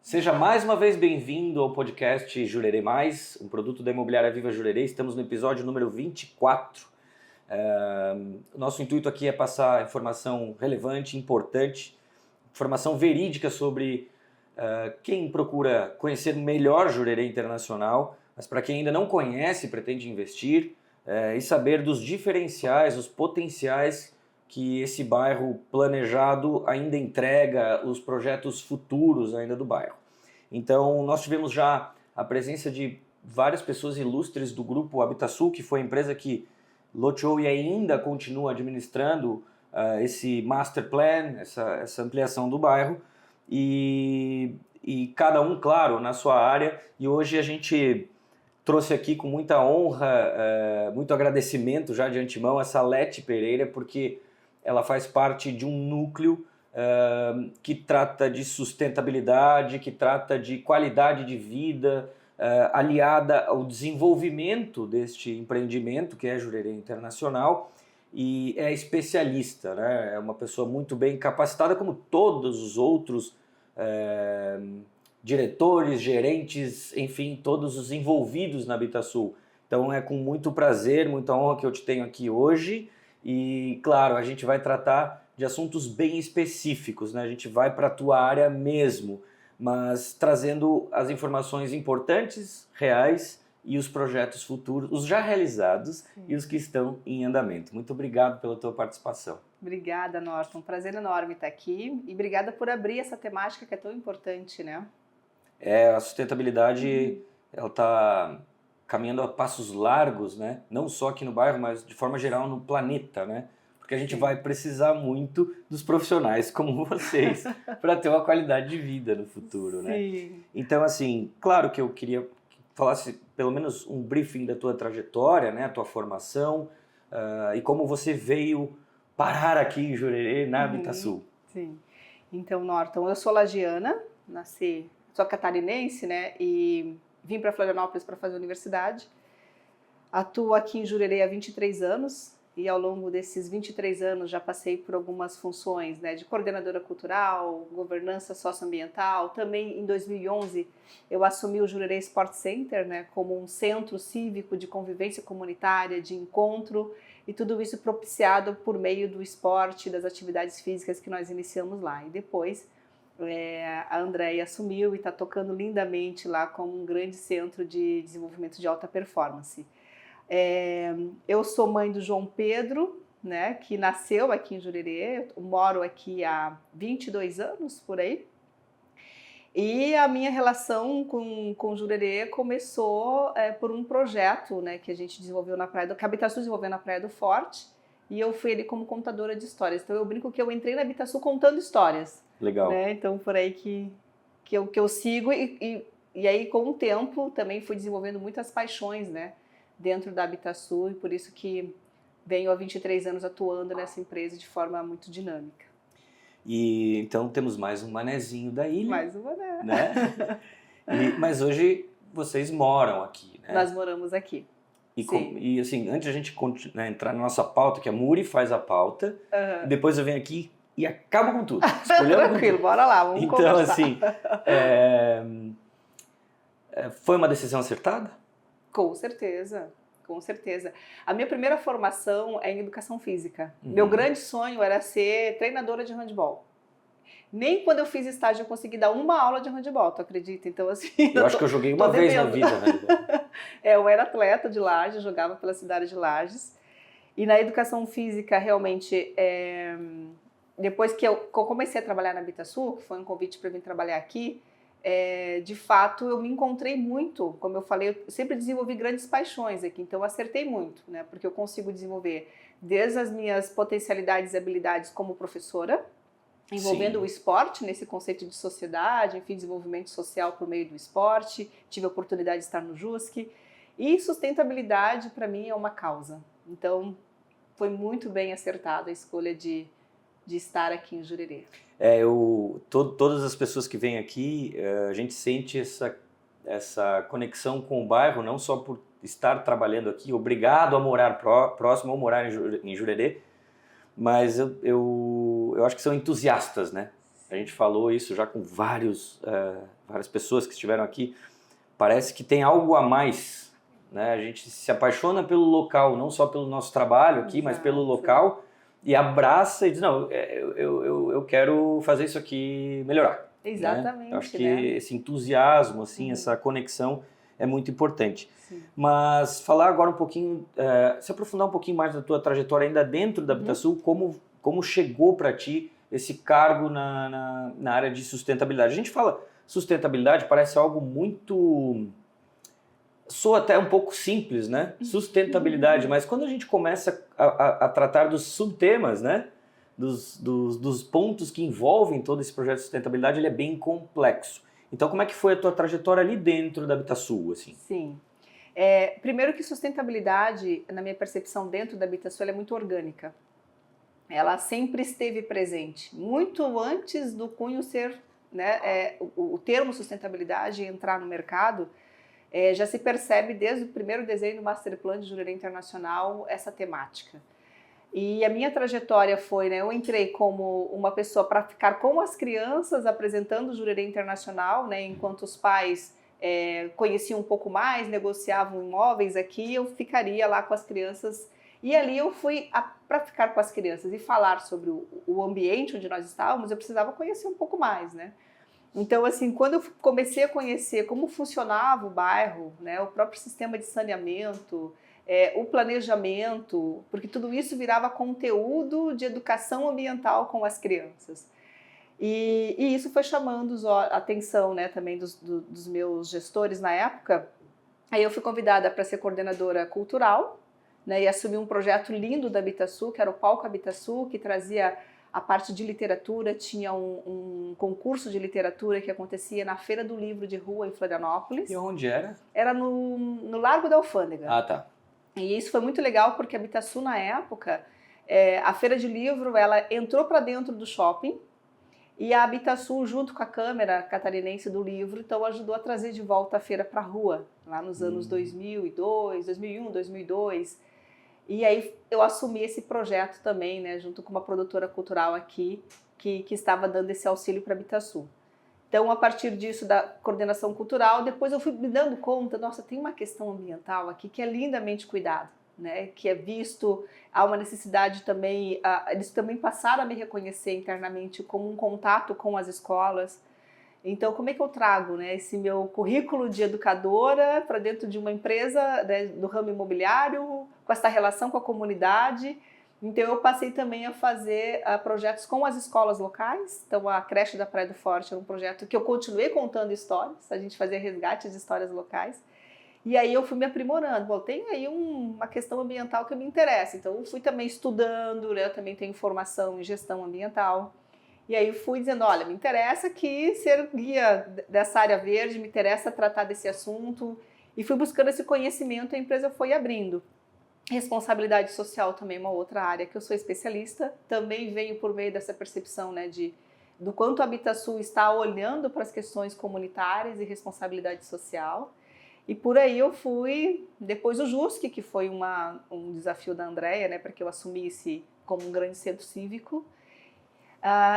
Seja mais uma vez bem-vindo ao podcast Jurerê Mais, um produto da Imobiliária Viva Jurerê. Estamos no episódio número 24. Nosso intuito aqui é passar informação relevante, importante, informação verídica sobre quem procura conhecer melhor Jurerê Internacional, mas para quem ainda não conhece e pretende investir, e saber dos diferenciais, os potenciais que esse bairro planejado ainda entrega, os projetos futuros ainda do bairro. Então, nós tivemos já a presença de várias pessoas ilustres do grupo Habitasul, que foi a empresa que loteou e ainda continua administrando esse master plan, essa ampliação do bairro, e cada um, claro, na sua área. E hoje a gente trouxe aqui com muita honra, muito agradecimento já de antemão, essa Leti Pereira, porque ela faz parte de um núcleo que trata de sustentabilidade, que trata de qualidade de vida, aliada ao desenvolvimento deste empreendimento, que é a Jurerê Internacional, e é especialista, né? É uma pessoa muito bem capacitada, como todos os outros diretores, gerentes, enfim, todos os envolvidos na Habitasul. Então é com muito prazer, muita honra que eu te tenho aqui hoje. E, claro, a gente vai tratar de assuntos bem específicos, né? A gente vai para a tua área mesmo, mas trazendo as informações importantes, reais e os projetos futuros, os já realizados e os que estão em andamento. Muito obrigado pela tua participação. Obrigada, Norton. Prazer enorme estar aqui e obrigada por abrir essa temática que é tão importante, né? A sustentabilidade, ela está caminhando a passos largos, né? Não só aqui no bairro, mas de forma geral no planeta, né? Porque a gente vai precisar muito dos profissionais como vocês para ter uma qualidade de vida no futuro, né? Então, assim, claro que eu queria que falasse pelo menos um briefing da tua trajetória, né? A tua formação e como você veio parar aqui em Jurerê, na Habitasul. Sim. Então, Norton, eu sou lagiana, sou catarinense, né? E vim para Florianópolis para fazer universidade. Atuo aqui em Jurerê há 23 anos e ao longo desses 23 anos já passei por algumas funções, né, de coordenadora cultural, governança socioambiental. Também em 2011 eu assumi o Jurerê Sport Center, né, como um centro cívico de convivência comunitária, de encontro, e tudo isso propiciado por meio do esporte, das atividades físicas que nós iniciamos lá. E depois a Andréia assumiu e está tocando lindamente lá como um grande centro de desenvolvimento de alta performance. Eu sou mãe do João Pedro, né, que nasceu aqui em Jurerê. Eu moro aqui há 22 anos, por aí. E a minha relação com Jurerê começou por um projeto, né, que a gente desenvolveu na Praia do... que a Habitasul desenvolveu na Praia do Forte, e eu fui ali como contadora de histórias. Então eu brinco que eu entrei na Habitasul contando histórias. Legal. Né? Então por aí que eu sigo e aí com o tempo também fui desenvolvendo muitas paixões, né, dentro da Habitasul, e por isso que venho há 23 anos atuando nessa empresa de forma muito dinâmica. E então temos mais um manezinho da ilha. Mais um mané. Né? Mas hoje vocês moram aqui, né? Nós moramos aqui. E assim, antes de a gente entrar na nossa pauta, que a Muri faz a pauta, e depois eu venho aqui e acabo com tudo. Tranquilo, bora lá, vamos então, conversar. Assim, foi uma decisão acertada? Com certeza, com certeza. A minha primeira formação é em educação física. Meu grande sonho era ser treinadora de handebol. Nem quando eu fiz estágio eu consegui dar uma aula de handebol, tu acredita? Então, assim... Eu acho que eu joguei uma vez na vida handebol. Eu era atleta de Lages, jogava pela cidade de Lages. E na educação física, realmente, depois que eu comecei a trabalhar na Habitasul, que foi um convite para vir trabalhar aqui, de fato eu me encontrei muito, como eu falei, eu sempre desenvolvi grandes paixões aqui, então eu acertei muito, né? Porque eu consigo desenvolver desde as minhas potencialidades e habilidades como professora, envolvendo o esporte nesse conceito de sociedade, enfim, desenvolvimento social por meio do esporte. Tive a oportunidade de estar no JUSC, e sustentabilidade para mim é uma causa. Então foi muito bem acertada a escolha de estar aqui em Jurerê. Todas as pessoas que vêm aqui, a gente sente essa conexão com o bairro, não só por estar trabalhando aqui, obrigado a morar próximo ou morar em Jurerê, mas eu acho que são entusiastas, né? A gente falou isso já com várias pessoas que estiveram aqui. Parece que tem algo a mais, né? A gente se apaixona pelo local, não só pelo nosso trabalho aqui, mas pelo local, e abraça e diz, não, eu quero fazer isso aqui melhorar. Exatamente. Né? Eu acho que esse entusiasmo, assim, essa conexão é muito importante. Sim. Mas falar agora um pouquinho, se aprofundar um pouquinho mais na tua trajetória ainda dentro da Habitasul, como chegou para ti esse cargo na área de sustentabilidade. A gente fala sustentabilidade, parece algo muito... soa até um pouco simples, né? Sustentabilidade, mas quando a gente começa a tratar dos subtemas, né? Dos pontos que envolvem todo esse projeto de sustentabilidade, ele é bem complexo. Então, como é que foi a tua trajetória ali dentro da Habitasul, assim? Sim. Primeiro que sustentabilidade, na minha percepção, dentro da Habitasul, ela é muito orgânica. Ela sempre esteve presente, muito antes do cunho ser, né, o termo sustentabilidade entrar no mercado, já se percebe desde o primeiro desenho do Master Plan de Jurerê Internacional essa temática. E a minha trajetória foi, né, eu entrei como uma pessoa para ficar com as crianças apresentando o Jurerê Internacional, né, enquanto os pais conheciam um pouco mais, negociavam imóveis aqui, eu ficaria lá com as crianças. E ali eu fui para ficar com as crianças e falar sobre o ambiente onde nós estávamos, eu precisava conhecer um pouco mais, né? Então, assim, quando eu comecei a conhecer como funcionava o bairro, né, o próprio sistema de saneamento, o planejamento, porque tudo isso virava conteúdo de educação ambiental com as crianças. E isso foi chamando a atenção, né, também dos meus gestores na época. Aí eu fui convidada para ser coordenadora cultural, né, e assumi um projeto lindo da Habitasul, que era o Palco Habitasul, que trazia a parte de literatura, tinha um concurso de literatura que acontecia na Feira do Livro de Rua, em Florianópolis. E onde era? Era no Largo da Alfândega. Ah, tá. E isso foi muito legal, porque a Habitasul, na época, a Feira de Livro, ela entrou para dentro do shopping, e a Habitasul, junto com a Câmara Catarinense do Livro, então ajudou a trazer de volta a feira para a rua, lá nos anos 2002, 2001, 2002. E aí eu assumi esse projeto também, né, junto com uma produtora cultural aqui, que estava dando esse auxílio para a Habitasul. Então, a partir disso, da coordenação cultural, depois eu fui me dando conta, nossa, tem uma questão ambiental aqui que é lindamente cuidada, né, que é visto, há uma necessidade também, eles também passaram a me reconhecer internamente como um contato com as escolas. Então, como é que eu trago, né, esse meu currículo de educadora para dentro de uma empresa, né, do ramo imobiliário, com essa relação com a comunidade? Então, eu passei também a fazer projetos com as escolas locais. Então, a creche da Praia do Forte era um projeto que eu continuei contando histórias, a gente fazia resgate de histórias locais. E aí eu fui me aprimorando. Bom, tem aí uma questão ambiental que me interessa. Então, eu fui também estudando, né, eu também tenho formação em gestão ambiental. E aí fui dizendo, olha, me interessa aqui ser guia dessa área verde, me interessa tratar desse assunto. E fui buscando esse conhecimento, a empresa foi abrindo. Responsabilidade social também é uma outra área que eu sou especialista. Também venho por meio dessa percepção, né, do quanto a Habitasul está olhando para as questões comunitárias e responsabilidade social. E por aí eu fui, depois o JUSC, que foi um desafio da Andrea, né, para que eu assumisse como um grande centro cívico.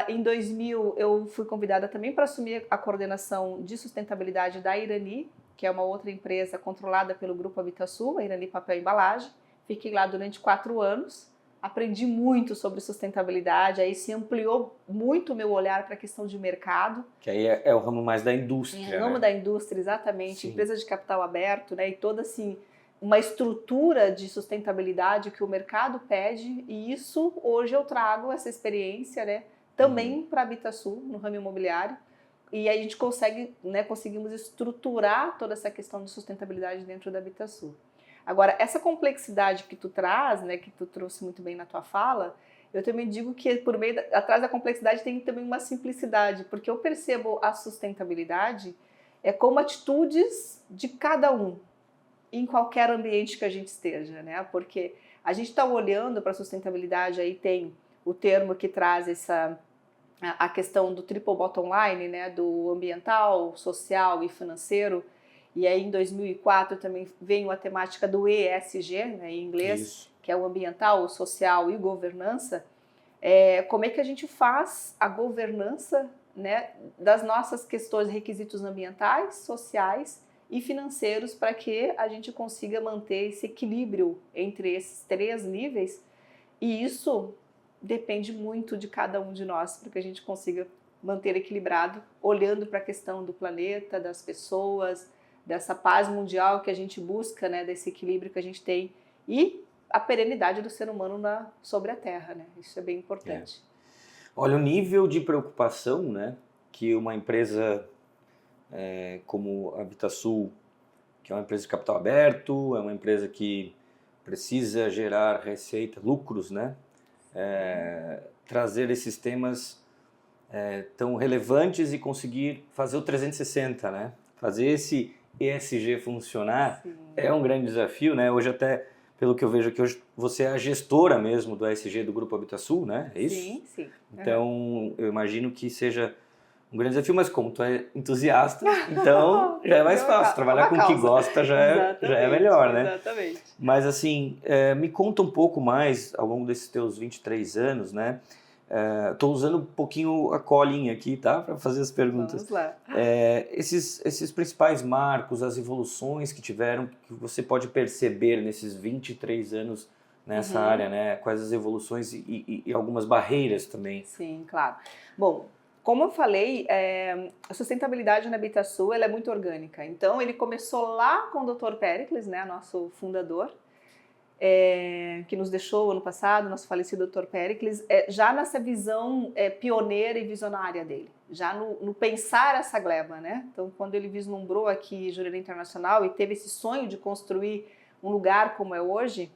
Em 2000, eu fui convidada também para assumir a coordenação de sustentabilidade da Irani, que é uma outra empresa controlada pelo Grupo Habitasul, a Irani Papel e Embalagem. Fiquei lá durante 4 anos, aprendi muito sobre sustentabilidade, aí se ampliou muito o meu olhar para a questão de mercado. Que aí é o ramo mais da indústria, É o ramo da indústria, exatamente, sim. Empresa de capital aberto, né, e toda assim, uma estrutura de sustentabilidade que o mercado pede, e isso hoje eu trago essa experiência, né, também para a Habitasul, no ramo imobiliário, e aí a gente conseguimos estruturar toda essa questão de sustentabilidade dentro da Habitasul. Agora, essa complexidade que tu traz, né, que tu trouxe muito bem na tua fala, eu também digo que atrás da complexidade tem também uma simplicidade, porque eu percebo a sustentabilidade como atitudes de cada um, em qualquer ambiente que a gente esteja, né? Porque a gente está olhando para a sustentabilidade, aí tem o termo que traz a questão do triple bottom line, né, do ambiental, social e financeiro, e aí em 2004 também veio a temática do ESG, né, em inglês, isso, que é o ambiental, o social e governança. Como é que a gente faz a governança né, das nossas questões, requisitos ambientais, sociais e financeiros, para que a gente consiga manter esse equilíbrio entre esses 3 níveis. E isso depende muito de cada um de nós, para que a gente consiga manter equilibrado, olhando para a questão do planeta, das pessoas, dessa paz mundial que a gente busca, né, desse equilíbrio que a gente tem, e a perenidade do ser humano sobre a Terra, né? Isso é bem importante. Olha, o nível de preocupação, né, que uma empresa como a Habitasul, que é uma empresa de capital aberto, é uma empresa que precisa gerar receita, lucros, né, trazer esses temas tão relevantes e conseguir fazer o 360, né, fazer esse ESG funcionar. Sim. É um grande desafio, né? Hoje até, pelo que eu vejo aqui, hoje você é a gestora mesmo do ESG do Grupo Habitasul, né? É isso? Sim, sim. Então, eu imagino que seja um grande desafio, mas como tu é entusiasta, então já é mais fácil. Trabalhar com o que gosta já é melhor, né? Exatamente. Mas assim, me conta um pouco mais, ao longo desses teus 23 anos, né? Estou usando um pouquinho a colinha aqui, tá? Para fazer as perguntas. Vamos lá. Esses principais marcos, as evoluções que tiveram, que você pode perceber nesses 23 anos nessa área, né? Quais as evoluções e algumas barreiras também. Sim, claro. Bom, como eu falei, a sustentabilidade na Habitasul ela é muito orgânica. Então, ele começou lá com o Dr. Péricles, né, nosso fundador, que nos deixou ano passado, nosso falecido Dr. Péricles, já nessa visão pioneira e visionária dele, já no pensar essa gleba, né? Então, quando ele vislumbrou aqui Jurerê Internacional e teve esse sonho de construir um lugar como é hoje,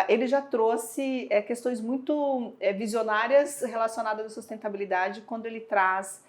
ele já trouxe questões muito visionárias relacionadas à sustentabilidade, quando ele traz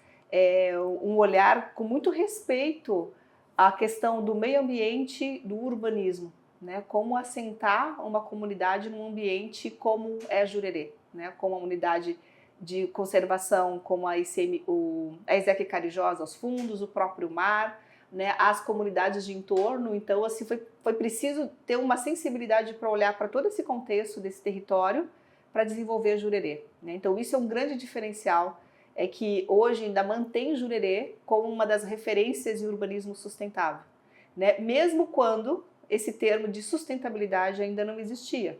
um olhar com muito respeito à questão do meio ambiente, do urbanismo, né? Como assentar uma comunidade num ambiente como é Jurerê, né? Como a unidade de conservação, como a ESEC Carijosa aos fundos, o próprio mar, né, as comunidades de entorno. Então, assim, foi preciso ter uma sensibilidade para olhar para todo esse contexto desse território para desenvolver a Jurerê, né? Então, isso é um grande diferencial, é que hoje ainda mantém Jurerê como uma das referências em urbanismo sustentável, né? Mesmo quando esse termo de sustentabilidade ainda não existia.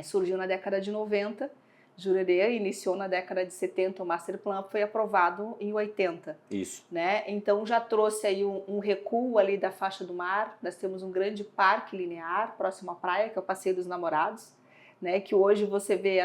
Surgiu na década de 90, Jurerê iniciou na década de 70, o Master Plan foi aprovado em 80. Isso. Né? Então já trouxe aí um recuo ali da faixa do mar. Nós temos um grande parque linear próximo à praia, que é o Passeio dos Namorados, né? Que hoje você vê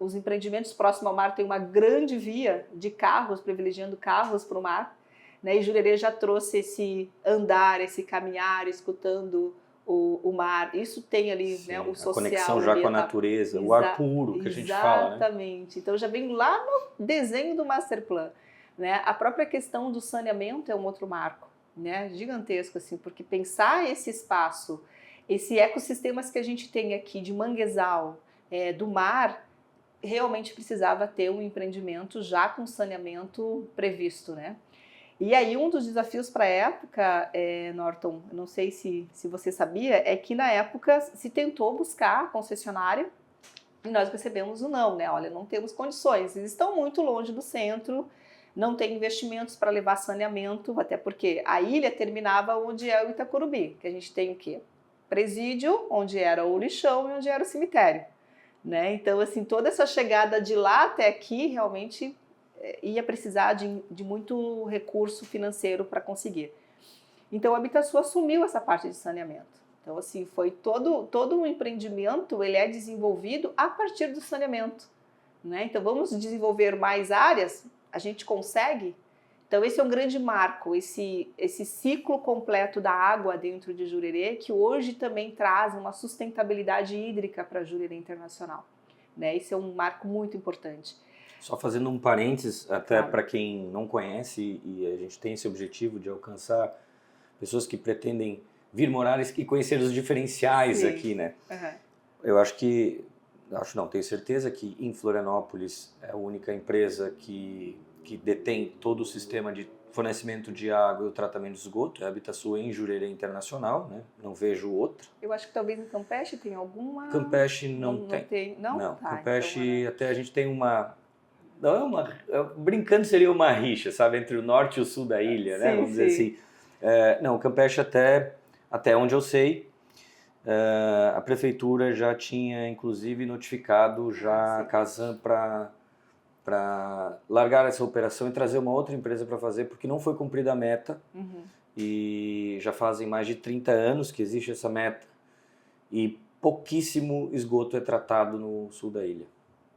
os empreendimentos próximos ao mar, tem uma grande via de carros, privilegiando carros para o mar, né? E Jurerê já trouxe esse andar, esse caminhar, escutando o mar. Isso tem ali, sim, né, o social, a conexão já com a natureza, o ar puro que a gente fala, né? Exatamente. Então já vem lá no desenho do Master Plan, né? A própria questão do saneamento é um outro marco, né? Gigantesco, assim, porque pensar esse espaço, esse ecossistemas que a gente tem aqui de manguezal, do mar, realmente precisava ter um empreendimento já com saneamento previsto, né? E aí um dos desafios para a época, Norton, não sei se você sabia, é que na época se tentou buscar a concessionária e nós recebemos o não, né? Olha, não temos condições, eles estão muito longe do centro, não tem investimentos para levar saneamento, até porque a ilha terminava onde é o Itacurubi, que a gente tem o quê? Presídio, onde era o lixão e onde era o cemitério, né? Então, assim, toda essa chegada de lá até aqui realmente ia precisar de muito recurso financeiro para conseguir. Então, a Habitasul assumiu essa parte de saneamento. Então, assim, foi todo um empreendimento, ele é desenvolvido a partir do saneamento, né? Então, vamos desenvolver mais áreas, a gente consegue. Então, esse é um grande marco, esse ciclo completo da água dentro de Jurerê, que hoje também traz uma sustentabilidade hídrica para a Jurerê Internacional, né? Esse é um marco muito importante. Só fazendo um parênteses, até para quem não conhece, e a gente tem esse objetivo de alcançar pessoas que pretendem vir morar e conhecer os diferenciais, sim, aqui, né? Uhum. Eu tenho certeza que em Florianópolis é a única empresa que detém todo o sistema de fornecimento de água e o tratamento de esgoto, é a Habitasul em Jurerê Internacional, né? Não vejo outra. Eu acho que talvez em Campeche tem alguma... Campeche não tem. Não? Não, tá, Campeche então, até a gente tem uma não brincando seria uma rixa, sabe, entre o norte e o sul da ilha, né? Vamos dizer assim. Não, o Campeche até onde eu sei, a prefeitura já tinha inclusive notificado já a Casan para largar essa operação e trazer uma outra empresa para fazer, porque não foi cumprida a meta. E já fazem mais de 30 anos que existe essa meta e pouquíssimo esgoto é tratado no sul da ilha.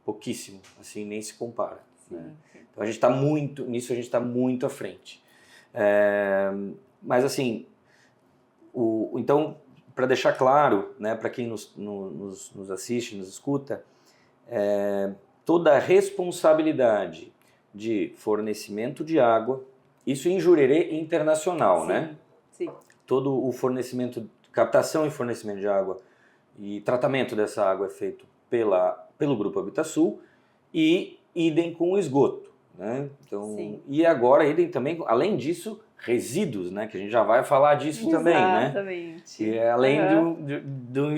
Pouquíssimo, assim, nem se compara. Né? Então nisso a gente está muito à frente. Mas assim, então, para deixar claro, né, para quem nos assiste, nos escuta, toda a responsabilidade de fornecimento de água, isso em Jurerê internacional, né? Sim. Todo o fornecimento, captação e fornecimento de água e tratamento dessa água é feito pelo Grupo Habitasul e idem com o esgoto, né? Então, e agora idem também, além disso, resíduos, né? Que a gente já vai falar disso também, né? Exatamente. Que é além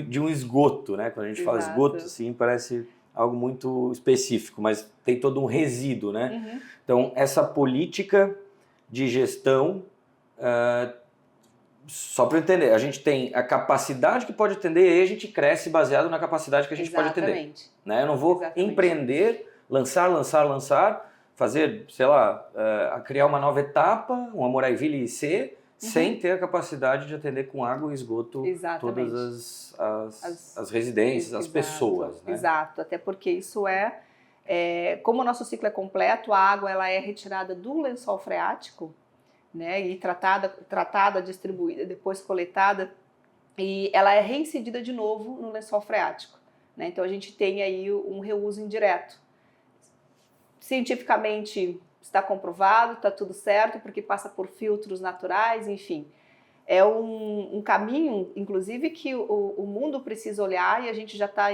de um esgoto, né? Quando a gente fala esgoto, assim, parece algo muito específico, mas tem todo um resíduo, né? Então, essa política de gestão, só para entender, a gente tem a capacidade que pode atender e a gente cresce baseado na capacidade que a gente pode atender. Né? Eu não vou empreender, lançar, fazer, sei lá, criar uma nova etapa, um Amoraiville C, sem ter a capacidade de atender com água e esgoto todas as residências, as pessoas. Né? Exato, até porque isso como o nosso ciclo é completo, a água ela é retirada do lençol freático, né, e tratada, distribuída, depois coletada, e ela é reincidida de novo no lençol freático. Né? Então a gente tem aí um reuso indireto. Cientificamente está comprovado, está tudo certo, porque passa por filtros naturais, enfim. É um caminho, inclusive, que o mundo precisa olhar, e a gente já está,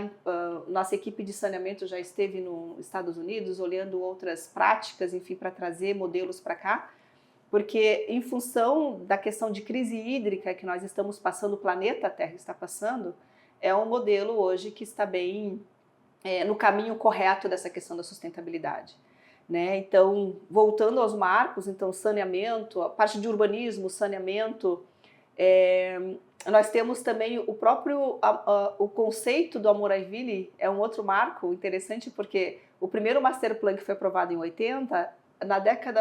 nossa equipe de saneamento já esteve nos Estados Unidos olhando outras práticas, enfim, para trazer modelos para cá, porque em função da questão de crise hídrica que nós estamos passando, o planeta Terra está passando, é um modelo hoje que está bem no caminho correto dessa questão da sustentabilidade. Né? Então, voltando aos marcos, então saneamento, a parte de urbanismo, saneamento, nós temos também o próprio o conceito do Amoraiville é um outro marco interessante, porque o primeiro Master Plan que foi aprovado em 80,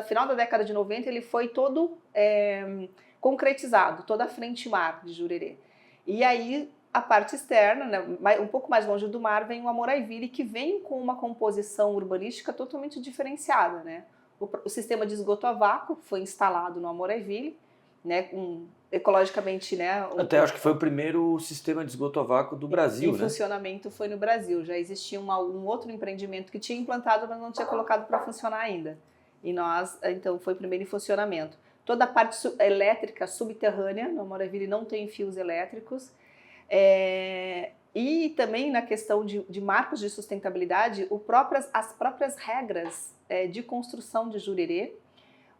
final da década de 90, ele foi todo concretizado, toda a frente mar de Jurerê. E aí a parte externa, né, um pouco mais longe do mar, vem o Amoraiville, que vem com uma composição urbanística totalmente diferenciada. Né? O sistema de esgoto a vácuo foi instalado no Amoraiville, né, ecologicamente, né? Até acho que foi o primeiro sistema de esgoto a vácuo do Brasil, né? Em funcionamento foi no Brasil. Já existia um outro empreendimento que tinha implantado, mas não tinha colocado para funcionar ainda. E nós, então, foi primeiro em funcionamento. Toda a parte elétrica subterrânea, no Amoraiville não tem fios elétricos. E também na questão de marcos de sustentabilidade, as próprias regras de construção de Jurerê,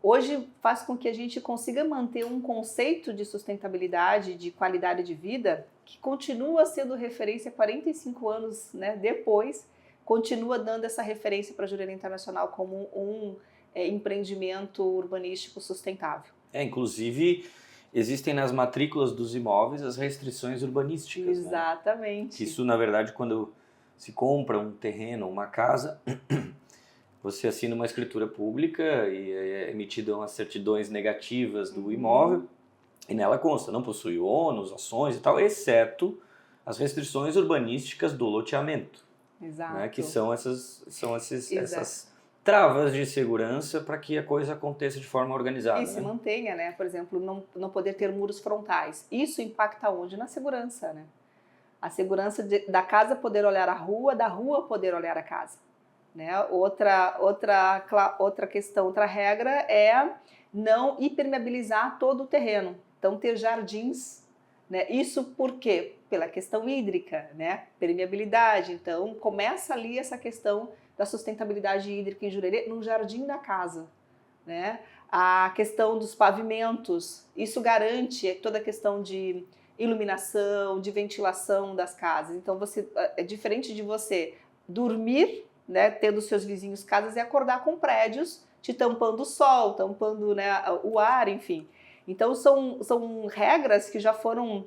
hoje faz com que a gente consiga manter um conceito de sustentabilidade, de qualidade de vida, que continua sendo referência 45 anos, né, depois, continua dando essa referência para a Jurerê Internacional como um empreendimento urbanístico sustentável. Inclusive, existem nas matrículas dos imóveis as restrições urbanísticas. Exatamente. Né? Isso, na verdade, quando se compra um terreno, uma casa, você assina uma escritura pública e é emitida umas certidões negativas do imóvel, e nela consta, não possui ônus, ações e tal, exceto as restrições urbanísticas do loteamento. Exato. Né, que são essas travas de segurança para que a coisa aconteça de forma organizada. E se mantenha, né? Por exemplo, não poder ter muros frontais. Isso impacta onde? Na segurança, né? A segurança da casa poder olhar a rua, da rua poder olhar a casa. Né? Outra questão, outra regra é não impermeabilizar todo o terreno. Então, ter jardins, né? Isso por quê? Pela questão hídrica, né? Permeabilidade. Então, começa ali essa questão da sustentabilidade hídrica em Jurerê, no jardim da casa. Né? A questão dos pavimentos, isso garante toda a questão de iluminação, de ventilação das casas. Então, é diferente de você dormir, né, tendo seus vizinhos casas, e acordar com prédios te tampando o sol, tampando, né, o ar, enfim. Então são regras que já foram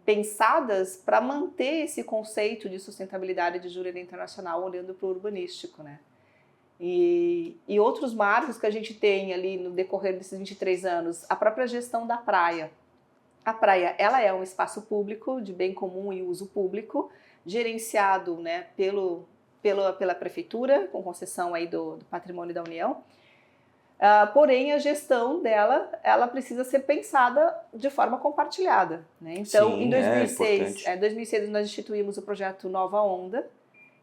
pensadas para manter esse conceito de sustentabilidade de Jurerê Internacional, olhando para o urbanístico, né? E outros marcos que a gente tem ali no decorrer desses 23 anos, a própria gestão da praia. A praia, ela é um espaço público de bem comum e uso público, gerenciado, né, pela prefeitura, com concessão aí do Patrimônio da União. Porém, a gestão dela, ela precisa ser pensada de forma compartilhada, né? Então, Sim, em 2006, é 2006 nós instituímos o projeto Nova Onda,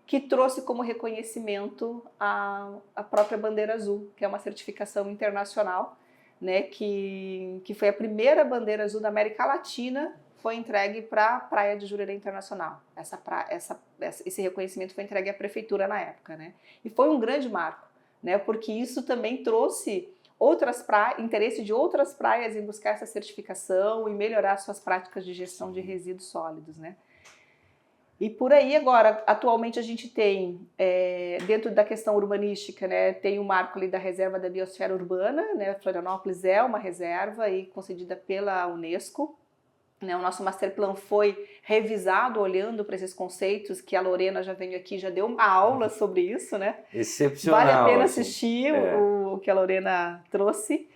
que trouxe como reconhecimento a própria bandeira azul, que é uma certificação internacional, né, que foi a primeira bandeira azul da América Latina, foi entregue para a Praia de Jurerê Internacional. Esse reconhecimento foi entregue à prefeitura na época, né? E foi um grande marco, né, porque isso também trouxe interesse de outras praias em buscar essa certificação e melhorar suas práticas de gestão de resíduos sólidos, né? E por aí agora, atualmente a gente tem, dentro da questão urbanística, né, tem o marco ali da Reserva da Biosfera Urbana, né, Florianópolis é uma reserva e concedida pela Unesco, né, o nosso Master Plan foi revisado olhando para esses conceitos, que a Lorena já veio aqui, já deu uma aula sobre isso, né? excepcional. Vale a pena assim. assistir o que a Lorena trouxe.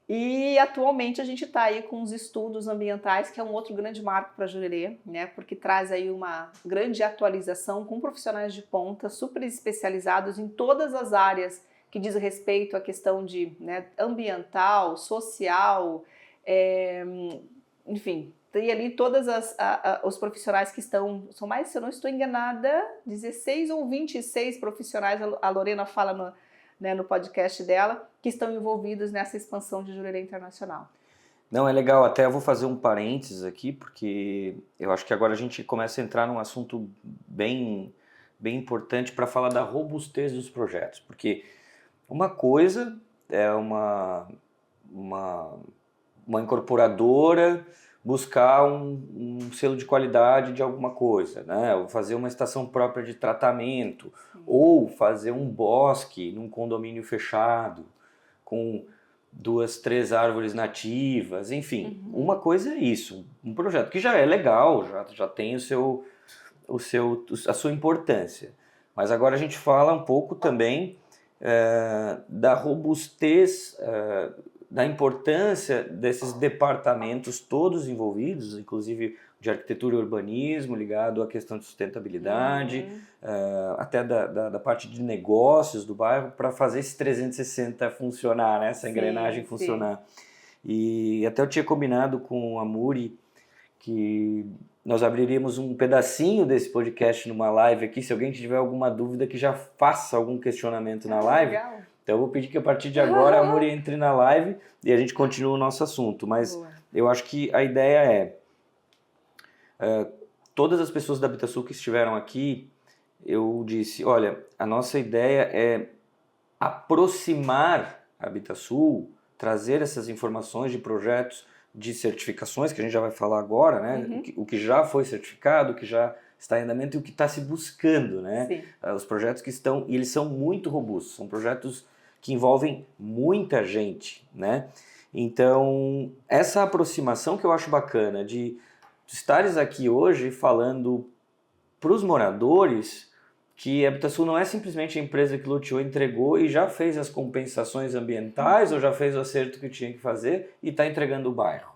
E atualmente a gente está aí com os estudos ambientais, que é um outro grande marco para Jurerê, né? Porque traz aí uma grande atualização com profissionais de ponta, super especializados em todas as áreas que diz respeito à questão de, né, ambiental, social, enfim, tem ali todas os profissionais que são mais, se eu não estou enganada, 16 ou 26 profissionais, a Lorena fala no podcast dela, que estão envolvidos nessa expansão de Jurerê Internacional. Não, é legal, até eu vou fazer um parênteses aqui, porque eu acho que agora a gente começa a entrar num assunto bem importante para falar da robustez dos projetos, porque uma coisa é uma incorporadora buscar um selo de qualidade de alguma coisa, né? Ou fazer uma estação própria de tratamento, ou fazer um bosque num condomínio fechado, com 2, 3 árvores nativas, enfim. Uma coisa é isso, um projeto que já é legal, já tem a sua importância. Mas agora a gente fala um pouco também da robustez, da importância desses departamentos todos envolvidos, inclusive de arquitetura e urbanismo, ligado à questão de sustentabilidade, até da parte de negócios do bairro, para fazer esse 360 funcionar, né? Essa engrenagem funcionar. E até eu tinha combinado com a Muri que nós abriríamos um pedacinho desse podcast numa live aqui, se alguém tiver alguma dúvida que já faça algum questionamento na live. Legal. Então eu vou pedir que a partir de agora a Muri entre na live e a gente continue o nosso assunto. Mas eu acho que a ideia todas as pessoas da Habitasul que estiveram aqui, eu disse, olha, a nossa ideia é aproximar a Habitasul, trazer essas informações de projetos, de certificações, que a gente já vai falar agora, né? O que já foi certificado, o que já está em andamento e o que está se buscando, né? Os projetos que estão, e eles são muito robustos, são projetos que envolvem muita gente, né? Então, essa aproximação que eu acho bacana de estares aqui hoje falando para os moradores que a Habitasul não é simplesmente a empresa que loteou, entregou e já fez as compensações ambientais ou já fez o acerto que tinha que fazer e está entregando o bairro.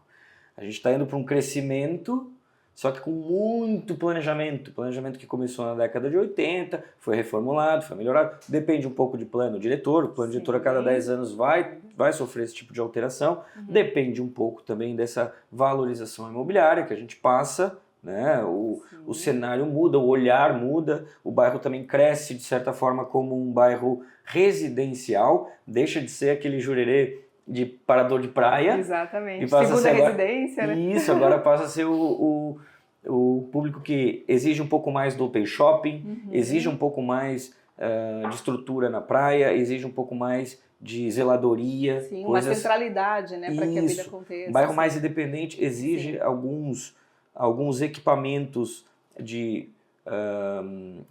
A gente está indo para um crescimento, só que com muito planejamento que começou na década de 80, foi reformulado, foi melhorado, depende um pouco de plano diretor, o plano diretor a cada 10 anos vai sofrer esse tipo de alteração, depende um pouco também dessa valorização imobiliária que a gente passa, né? O cenário muda, o olhar muda, o bairro também cresce de certa forma como um bairro residencial, deixa de ser aquele Jurerê de parador de praia. Exatamente, e passa segunda a ser residência, né? Isso, agora passa a ser o público que exige um pouco mais do open shopping, exige um pouco mais de estrutura na praia, exige um pouco mais de zeladoria. Sim, uma centralidade, né, para que a vida aconteça. Um bairro mais independente exige alguns equipamentos de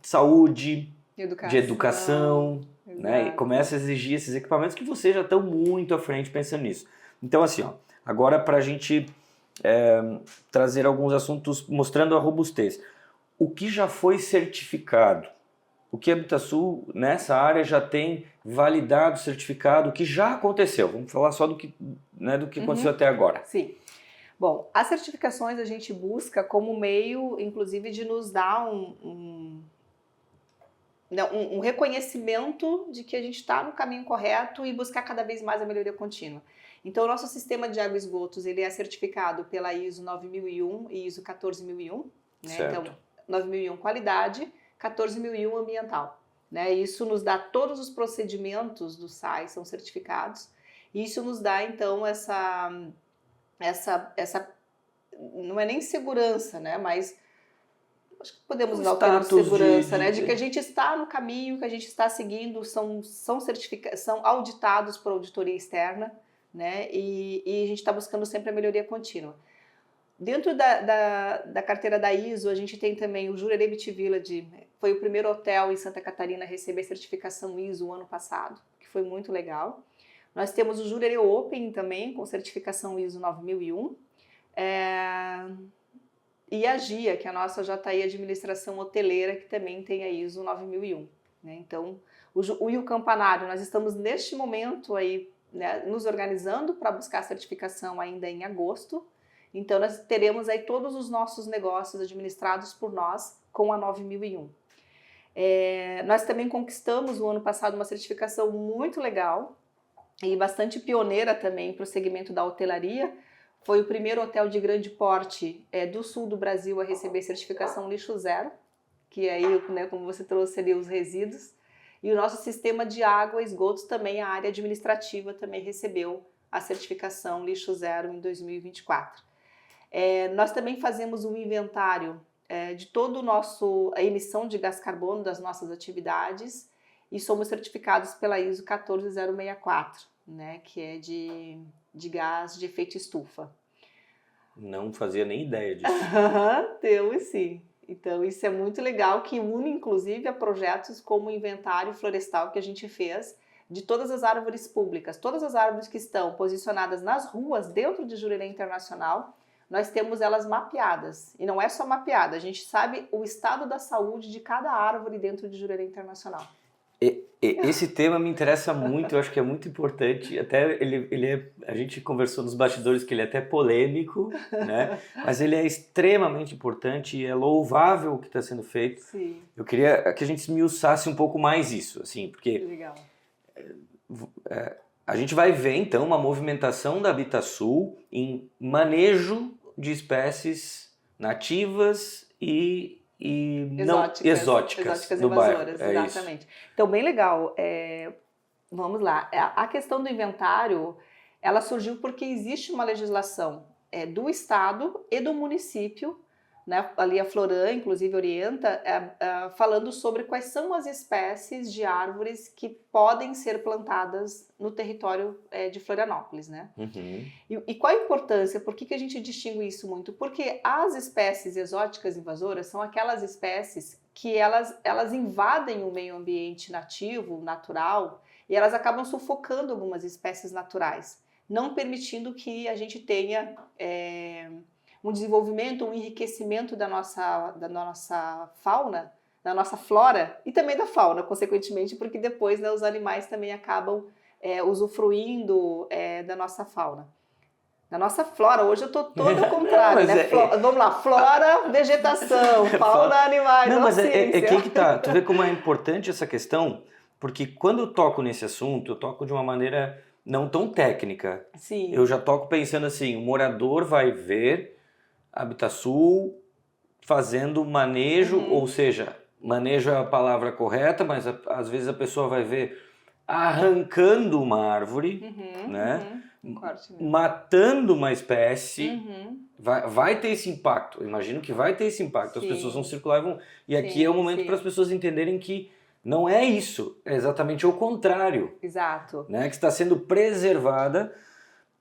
saúde, Educação. de educação, né? E Exato. começa a exigir esses equipamentos que vocês já estão muito à frente pensando nisso. Então, assim, ó, agora para a gente trazer alguns assuntos mostrando a robustez. O que já foi certificado? O que a Habitasul nessa área já tem validado, certificado, o que já aconteceu? Vamos falar só do que, né, do que aconteceu até agora. Sim. Bom, as certificações a gente busca como meio, inclusive, de nos dar um reconhecimento de que a gente está no caminho correto e buscar cada vez mais a melhoria contínua. Então, o nosso sistema de água e esgotos ele é certificado pela ISO 9001 e ISO 14001. Né? Certo. Então, 9001 qualidade, 14001 ambiental. Né? Isso nos dá todos os procedimentos do SAI são certificados. E isso nos dá, então, essa não é nem segurança, né? Mas acho que podemos dar o termo de segurança, né? De que a gente está no caminho, que a gente está seguindo, são auditados por auditoria externa, né? E a gente está buscando sempre a melhoria contínua. Dentro da carteira da ISO, a gente tem também o Jurerê Beach Village, foi o primeiro hotel em Santa Catarina a receber certificação ISO o ano passado, que foi muito legal. Nós temos o Jurerê Open também, com certificação ISO 9001. E a GIA, que é a nossa JI Administração Hoteleira, que também tem a ISO 9001. Né? Então, e o Campanário, nós estamos neste momento aí, né, nos organizando para buscar a certificação ainda em agosto. Então, nós teremos aí todos os nossos negócios administrados por nós com a 9001. Nós também conquistamos no ano passado uma certificação muito legal e bastante pioneira também para o segmento da hotelaria. Foi o primeiro hotel de grande porte do sul do Brasil a receber certificação lixo zero, que aí, né, como você trouxe ali, os resíduos. E o nosso sistema de água e esgotos também, a área administrativa também recebeu a certificação lixo zero em 2024. Nós também fazemos um inventário de todo a emissão de gás carbono das nossas atividades e somos certificados pela ISO 14064, né, que é de gás de efeito estufa. Não fazia nem ideia disso. Temos sim. Então isso é muito legal, que une inclusive a projetos como o inventário florestal que a gente fez de todas as árvores públicas, todas as árvores que estão posicionadas nas ruas dentro de Jurerê Internacional, nós temos elas mapeadas. E não é só mapeada, a gente sabe o estado da saúde de cada árvore dentro de Jurerê Internacional. Esse tema me interessa muito, eu acho que é muito importante. Até a gente conversou nos bastidores que ele é até polêmico, né? Mas ele é extremamente importante e é louvável o que está sendo feito. Sim. Eu queria que a gente esmiuçasse um pouco mais isso, assim, porque legal. A gente vai ver então uma movimentação da Habitasul em manejo de espécies nativas e exóticas do invasoras, bairro. exatamente. Então, bem legal. Vamos lá. A questão do inventário, ela surgiu porque existe uma legislação do Estado e do município, né? Ali a Floran, inclusive, orienta, falando sobre quais são as espécies de árvores que podem ser plantadas no território de Florianópolis, né? Uhum. E qual a importância? Por que a gente distingue isso muito? Porque as espécies exóticas invasoras são aquelas espécies que elas invadem o meio ambiente nativo, natural, e elas acabam sufocando algumas espécies naturais, não permitindo que a gente tenha um desenvolvimento, um enriquecimento da nossa fauna, da nossa flora e também da fauna, consequentemente, porque depois, né, os animais também acabam usufruindo da nossa fauna. Da nossa flora, hoje eu tô todo ao contrário, né? Vamos lá, flora, vegetação, fauna, animais. Não, mas aqui que tá. Tu vê como é importante essa questão, porque quando eu toco nesse assunto, eu toco de uma maneira não tão técnica. Sim. Eu já toco pensando assim, o morador vai ver a Habitasul fazendo manejo, ou seja, manejo é a palavra correta, mas às vezes a pessoa vai ver arrancando uma árvore, né? Matando uma espécie, vai ter esse impacto. Eu imagino que vai ter esse impacto. As pessoas vão circular e vão... E aqui é o momento para as pessoas entenderem que não é isso, é exatamente o contrário. Exato. Né? Que está sendo preservada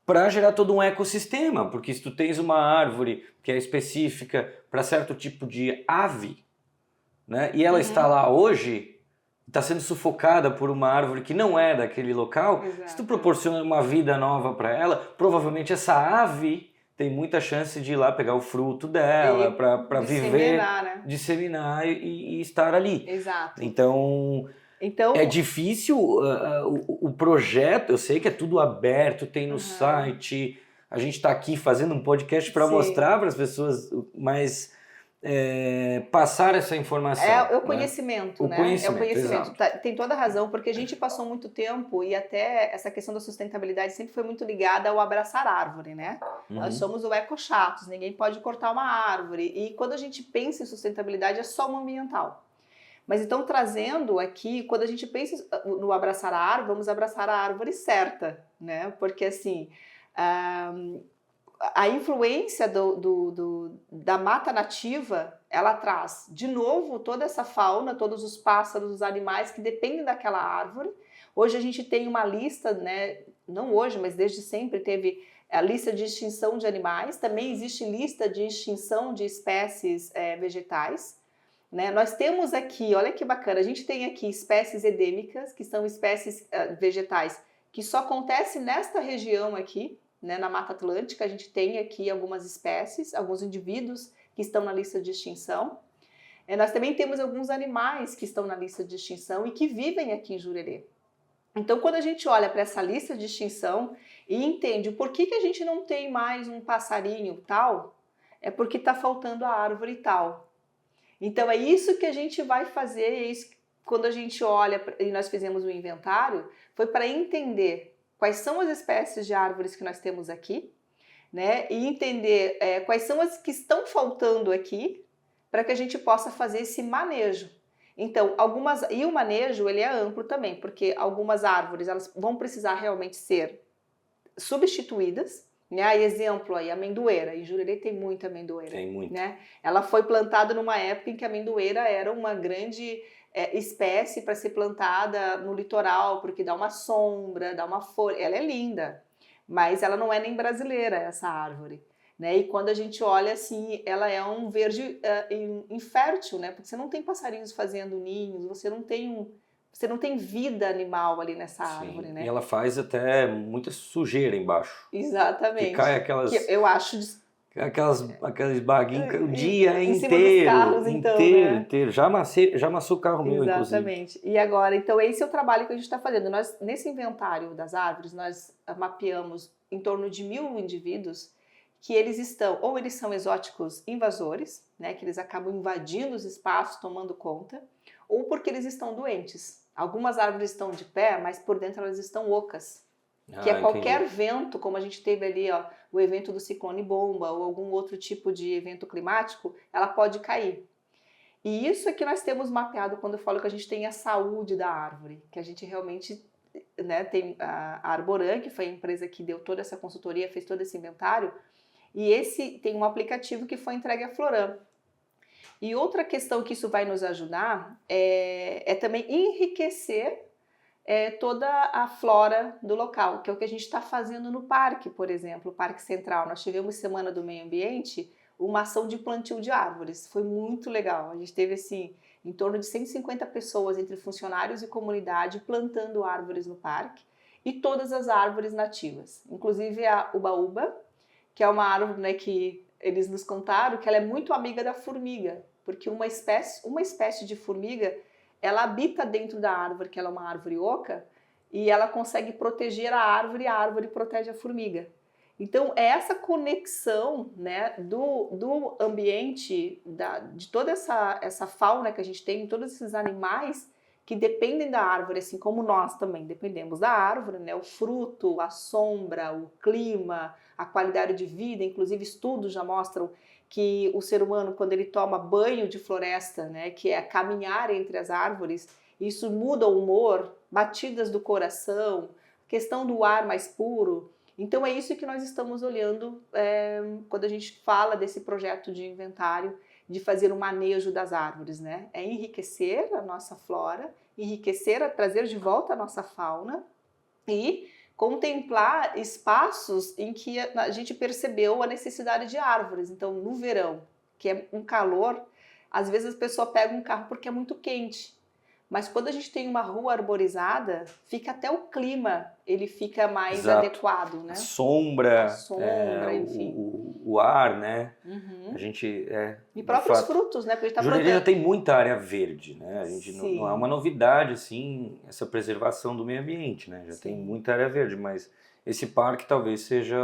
para gerar todo um ecossistema, porque se tu tens uma árvore que é específica para certo tipo de ave, né? E ela está lá hoje, está sendo sufocada por uma árvore que não é daquele local, Exato. se tu proporciona uma vida nova para ela, provavelmente essa ave tem muita chance de ir lá pegar o fruto dela, para viver, né? disseminar e estar ali. Exato. Então, é difícil o projeto, eu sei que é tudo aberto, tem no site, a gente está aqui fazendo um podcast para mostrar para as pessoas, mas passar essa informação. É o conhecimento, né? É o conhecimento. Tem toda a razão, porque a gente passou muito tempo e até essa questão da sustentabilidade sempre foi muito ligada ao abraçar árvore, né? Nós somos o eco-chatos, ninguém pode cortar uma árvore. E quando a gente pensa em sustentabilidade, é só uma ambiental. Mas então, trazendo aqui, quando a gente pensa no abraçar a árvore, vamos abraçar a árvore certa, né? Porque assim, a influência da mata nativa, ela traz, de novo, toda essa fauna, todos os pássaros, os animais que dependem daquela árvore. Hoje a gente tem uma lista, né? Não hoje, mas desde sempre teve a lista de extinção de animais, também existe lista de extinção de espécies vegetais. Né? Nós temos aqui, olha que bacana, a gente tem aqui espécies endêmicas, que são espécies vegetais, que só acontecem nesta região aqui, né, na Mata Atlântica. A gente tem aqui algumas espécies, alguns indivíduos que estão na lista de extinção. Nós também temos alguns animais que estão na lista de extinção e que vivem aqui em Jurerê. Então, quando a gente olha para essa lista de extinção e entende o porquê que a gente não tem mais um passarinho tal, é porque está faltando a árvore tal. Então, é isso que a gente vai fazer, é isso, quando a gente olha, e nós fizemos um inventário, foi para entender quais são as espécies de árvores que nós temos aqui, né? E entender quais são as que estão faltando aqui, para que a gente possa fazer esse manejo. Então, e o manejo ele é amplo também, porque algumas árvores elas vão precisar realmente ser substituídas, né? Exemplo aí, a amendoeira. Em Jurerê tem muita amendoeira. Tem muito. Né? Ela foi plantada numa época em que a amendoeira era uma grande espécie para ser plantada no litoral, porque dá uma sombra, dá uma folha. Ela é linda, mas ela não é nem brasileira, essa árvore. Né? E quando a gente olha assim, ela é um verde infértil, né? Porque você não tem passarinhos fazendo ninhos, você não tem vida animal ali nessa árvore, né? E ela faz até muita sujeira embaixo. Exatamente. Que cai aquelas... Que eu acho... Aqueles baguinhos o dia em inteiro, cima dos carros, então, inteiro. Já amassou o carro meu, inclusive. Exatamente. E agora, então, esse é o trabalho que a gente está fazendo. Nós, nesse inventário das árvores, nós mapeamos em torno de 1.000 indivíduos que eles são exóticos invasores, né, que eles acabam invadindo os espaços, tomando conta, ou porque eles estão doentes. Algumas árvores estão de pé, mas por dentro elas estão ocas. Que é qualquer vento, como a gente teve ali, ó, o evento do ciclone bomba ou algum outro tipo de evento climático, ela pode cair. E isso é que nós temos mapeado quando eu falo que a gente tem a saúde da árvore, que a gente realmente, né, tem a Arboran, que foi a empresa que deu toda essa consultoria, fez todo esse inventário, e esse tem um aplicativo que foi entregue à Floram. E outra questão que isso vai nos ajudar é também enriquecer toda a flora do local, que é o que a gente está fazendo no parque, por exemplo, o Parque Central. Nós tivemos Semana do Meio Ambiente, uma ação de plantio de árvores. Foi muito legal. A gente teve assim, em torno de 150 pessoas, entre funcionários e comunidade, plantando árvores no parque, e todas as árvores nativas, inclusive a ubaúba, que é uma árvore, né, que eles nos contaram que ela é muito amiga da formiga, porque uma espécie de formiga, ela habita dentro da árvore, que ela é uma árvore oca, e ela consegue proteger a árvore protege a formiga. Então, é essa conexão, né, do ambiente, de toda essa fauna que a gente tem, todos esses animais que dependem da árvore, assim como nós também dependemos da árvore, né, o fruto, a sombra, o clima, a qualidade de vida. Inclusive, estudos já mostram que o ser humano, quando ele toma banho de floresta, né, que é caminhar entre as árvores, isso muda o humor, batidas do coração, questão do ar mais puro. Então é isso que nós estamos olhando quando a gente fala desse projeto de inventário, de fazer um manejo das árvores, né? É enriquecer a nossa flora, trazer de volta a nossa fauna e contemplar espaços em que a gente percebeu a necessidade de árvores. Então, no verão, que é um calor, às vezes a pessoa pega um carro porque é muito quente. mas quando a gente tem uma rua arborizada, fica até o clima, ele fica mais Exato. adequado, né? A sombra, Enfim. o ar, né? Uhum. A gente, E de próprios fato, frutos, né? Porque a gente tá Jurerê já plantando. tem muita área verde, né? A gente não Sim. é uma novidade, assim, essa preservação do meio ambiente, né? Já Sim. tem muita área verde, mas esse parque talvez seja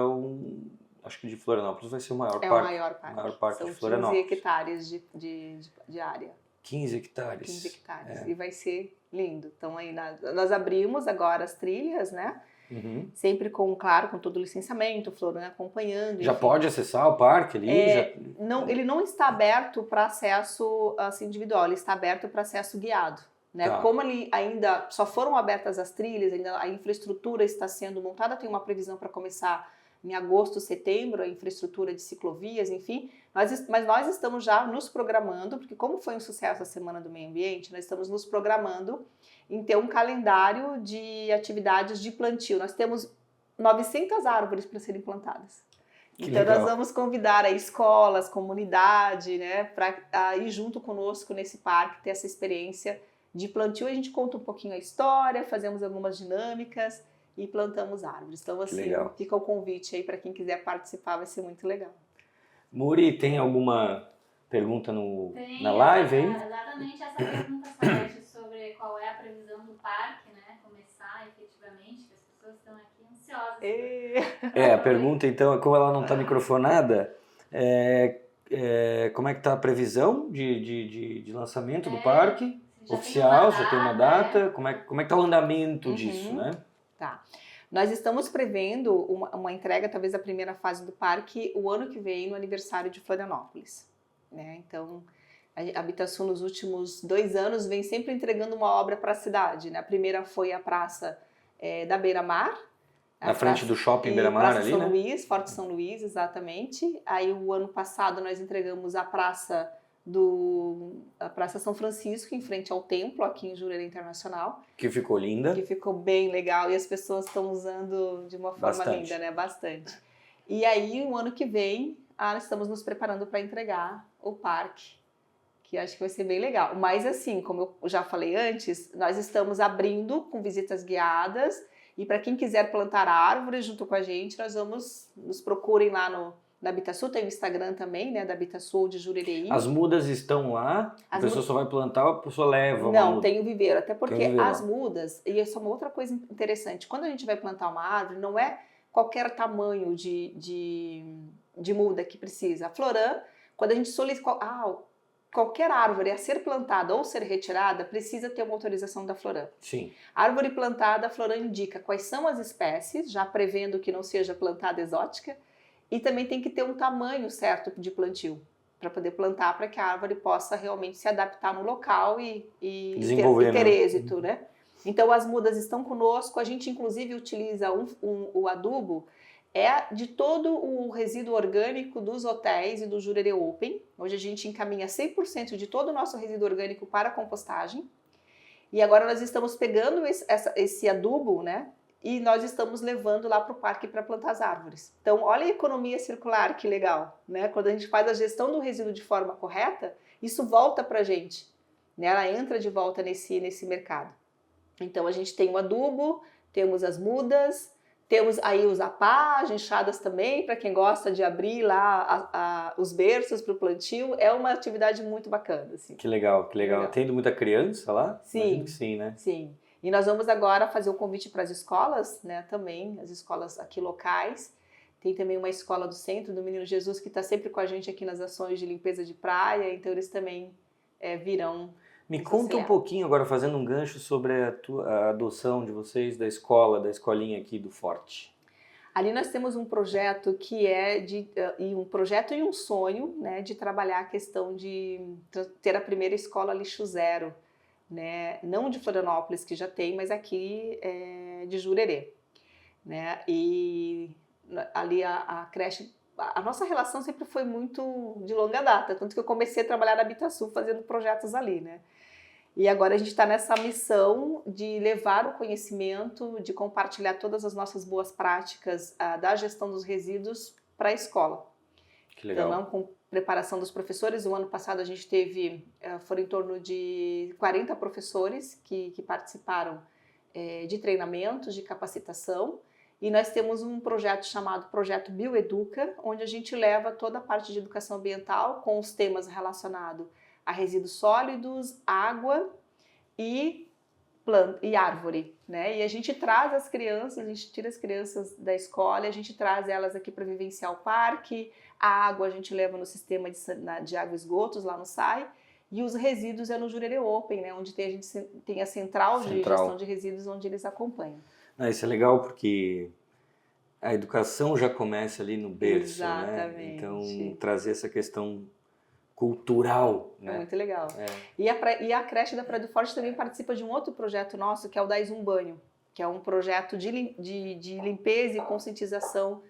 acho que de Florianópolis vai ser o maior É parque. o maior parque. O maior parque São de 15 Florianópolis. hectares de área. 15 hectares. 15 hectares. E vai ser lindo. Então aí nós abrimos agora as trilhas, né? Uhum. Sempre com todo o licenciamento, Floran acompanhando. Já enfim. pode acessar o parque ali? Não, ele não está aberto para acesso assim, individual, ele está aberto para acesso guiado. Né? Tá. Como ele ainda só foram abertas as trilhas, ainda a infraestrutura está sendo montada, tem uma previsão para começar em agosto, setembro, a infraestrutura de ciclovias, enfim. Mas nós estamos já nos programando, porque como foi um sucesso a Semana do Meio Ambiente, nós estamos nos programando em ter um calendário de atividades de plantio. Nós temos 900 árvores para serem plantadas. Que então legal. nós vamos convidar aí escolas, comunidade, né, para ir junto conosco nesse parque, ter essa experiência de plantio. A gente conta um pouquinho a história, fazemos algumas dinâmicas e plantamos árvores. Então assim, fica o convite aí para quem quiser participar, vai ser muito legal. Muri, tem alguma pergunta na live aí? Exatamente essa pergunta, Salete, sobre qual é a previsão do parque, né, começar efetivamente, que as pessoas estão aqui ansiosas. A pergunta então, como ela não está microfonada, como é que está a previsão de lançamento do parque? Oficial, já tem uma data? Como é que está o andamento disso, né? Tá. Nós estamos prevendo uma entrega, talvez a primeira fase do parque, o ano que vem, no aniversário de Florianópolis. Né? Então, a Habitação nos últimos 2 anos vem sempre entregando uma obra para a cidade. Né? A primeira foi a Praça da Beira-Mar. Na frente do Shopping Beira-Mar ali, São né? Luís, Forte São Luís, exatamente. Aí, o ano passado, nós entregamos a Praça São Francisco, em frente ao templo, aqui em Jurerê Internacional. Que ficou linda. Que ficou bem legal e as pessoas estão usando de uma forma Bastante. linda, né? Bastante. E aí, o ano que vem, nós estamos nos preparando para entregar o parque, que acho que vai ser bem legal. Mas assim, como eu já falei antes, nós estamos abrindo com visitas guiadas e para quem quiser plantar árvores junto com a gente, nos procurem lá na Habitação, tem o Instagram também, né, da Habitação ou de Jurerê. As mudas estão lá, a pessoa só vai plantar ou a pessoa leva uma Não, muda? tem o viveiro, até porque Viveiro. as mudas, e isso é uma outra coisa interessante, quando a gente vai plantar uma árvore, não é qualquer tamanho de muda que precisa. A Floran, quando a gente solicita, qualquer árvore a ser plantada ou ser retirada, precisa ter uma autorização da Floran. Sim. Árvore plantada, a Floran indica quais são as espécies, já prevendo que não seja plantada exótica, e também tem que ter um tamanho certo de plantio, para poder plantar, para que a árvore possa realmente se adaptar no local e ter êxito, né? Então as mudas estão conosco, a gente inclusive utiliza o adubo, de todo o resíduo orgânico dos hotéis e do Jurerê Open. Hoje a gente encaminha 100% de todo o nosso resíduo orgânico para a compostagem. E agora nós estamos pegando esse adubo, né? E nós estamos levando lá para o parque para plantar as árvores. Então, olha a economia circular, que legal, né? Quando a gente faz a gestão do resíduo de forma correta, isso volta para a gente, né? Ela entra de volta nesse mercado. Então, a gente tem o adubo, temos as mudas, temos aí os apás, enxadas também, para quem gosta de abrir lá os berços para o plantio. É uma atividade muito bacana. Assim. Que legal, que legal. Tendo muita criança lá? Sim. Imagino que sim, né? Sim. E nós vamos agora fazer o convite para as escolas, né, também, as escolas aqui locais. Tem também uma escola do centro, do Menino Jesus, que está sempre com a gente aqui nas ações de limpeza de praia, então eles também virão. Me conta um pouquinho agora, fazendo um gancho sobre a adoção de vocês da escolinha aqui do Forte. Ali nós temos um projeto que um projeto e um sonho, né, de trabalhar a questão de ter a primeira escola lixo zero. Né, não de Florianópolis, que já tem, mas aqui de Jurerê. Né, e ali a creche, a nossa relação sempre foi muito de longa data, tanto que eu comecei a trabalhar na Habitação fazendo projetos ali. Né, e agora a gente está nessa missão de levar o conhecimento, de compartilhar todas as nossas boas práticas da gestão dos resíduos para a escola. Que legal. Então, preparação dos professores. O ano passado a gente teve, foram em torno de 40 professores que participaram de treinamentos, de capacitação. E nós temos um projeto chamado Projeto Bioeduca, onde a gente leva toda a parte de educação ambiental com os temas relacionados a resíduos sólidos, água e planta e árvore, né? E a gente traz as crianças, a gente tira as crianças da escola, a gente traz elas aqui para vivenciar o parque, a água a gente leva no sistema de água e esgotos lá no SAI, e os resíduos é no Jurerê Open, né? Onde a gente tem a central de gestão de resíduos, onde eles acompanham. Isso é legal porque a educação já começa ali no berço, Exatamente. né? Então, trazer essa questão cultural, né? É muito legal. E a creche da Praia do Forte também participa de um outro projeto nosso, que é o Dais um Banho, que é um projeto de limpeza e conscientização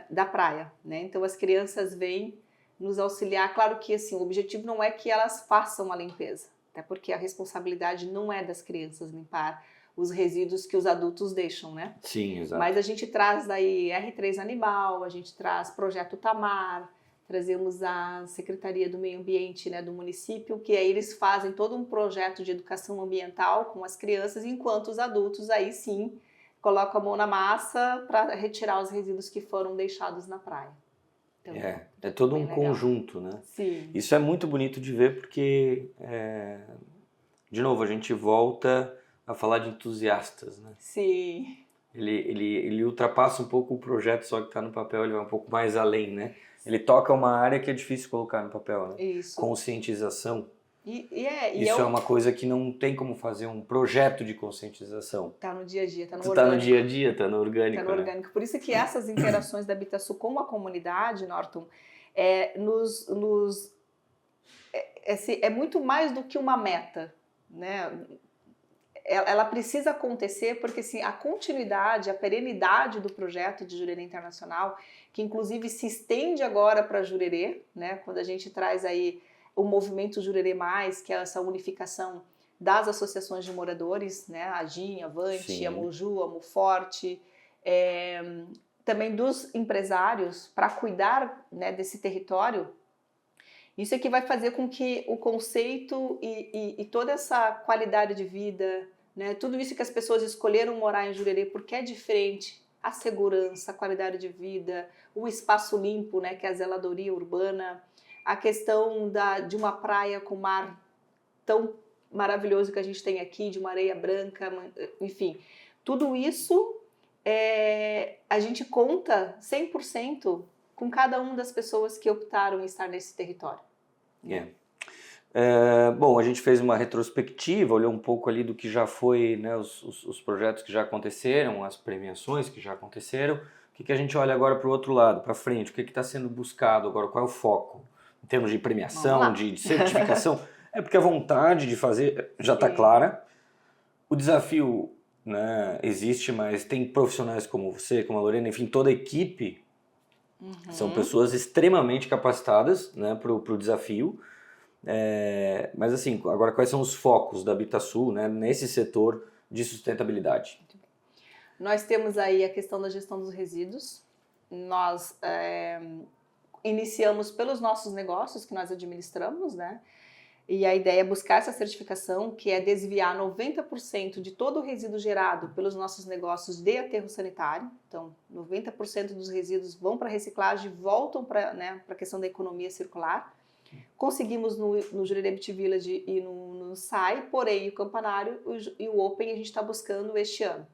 da praia, né? Então as crianças vêm nos auxiliar. Claro que assim, o objetivo não é que elas façam a limpeza, até porque a responsabilidade não é das crianças limpar os resíduos que os adultos deixam, né? Sim, exato. Mas a gente traz daí R3 Animal, a gente traz Projeto Tamar, trazemos a Secretaria do Meio Ambiente, né, do município, que aí eles fazem todo um projeto de educação ambiental com as crianças, enquanto os adultos aí sim colocam a mão na massa para retirar os resíduos que foram deixados na praia. Então, é todo um legal. conjunto, né? Sim. Isso é muito bonito de ver porque, de novo, a gente volta a falar de entusiastas, né? Sim. Ele ultrapassa um pouco o projeto só que está no papel, ele vai um pouco mais além, né? Ele toca uma área que é difícil colocar no papel, né? Isso. Conscientização. Isso é uma coisa que não tem como fazer um projeto de conscientização. Tá no dia a dia, tá no orgânico. Tá no dia a dia, tá no orgânico. Tá no orgânico. Por isso que essas interações da Habitasul com a comunidade, Norton, é muito mais do que uma meta, né? Ela precisa acontecer porque assim, a continuidade, a perenidade do projeto de Jurerê Internacional, que inclusive se estende agora para Jurerê, né? Quando a gente traz aí o movimento Jurerê Mais, que é essa unificação das associações de moradores, né? A GIM, a Avante, Sim. a Moju, a Moforte, também dos empresários para cuidar, né, desse território. Isso é que vai fazer com que o conceito e toda essa qualidade de vida, né, tudo isso que as pessoas escolheram morar em Jurerê porque é diferente, a segurança, a qualidade de vida, o espaço limpo, né, que é a zeladoria urbana, a questão de uma praia com mar tão maravilhoso que a gente tem aqui, de uma areia branca, enfim, tudo isso a gente conta 100% com cada uma das pessoas que optaram em estar nesse território. Bom, a gente fez uma retrospectiva, olhou um pouco ali do que já foi, né, os projetos que já aconteceram, as premiações que já aconteceram. O que a gente olha agora para o outro lado, para frente? O que está sendo buscado agora? Qual é o foco? Em termos de premiação, de certificação? Porque a vontade de fazer já está clara. O desafio, né, existe, mas tem profissionais como você, como a Lorena, enfim, toda a equipe. São pessoas extremamente capacitadas, né, para o desafio. Mas assim, agora quais são os focos da Habitasul, né, nesse setor de sustentabilidade? Nós temos aí a questão da gestão dos resíduos. Nós iniciamos pelos nossos negócios que nós administramos, né? E a ideia é buscar essa certificação, que é desviar 90% de todo o resíduo gerado pelos nossos negócios de aterro sanitário. Então, 90% dos resíduos vão para reciclagem, voltam para, né, a questão da economia circular. Conseguimos no Jurerê Beach Village e no SAI, porém o Campanário e o Open a gente está buscando este ano.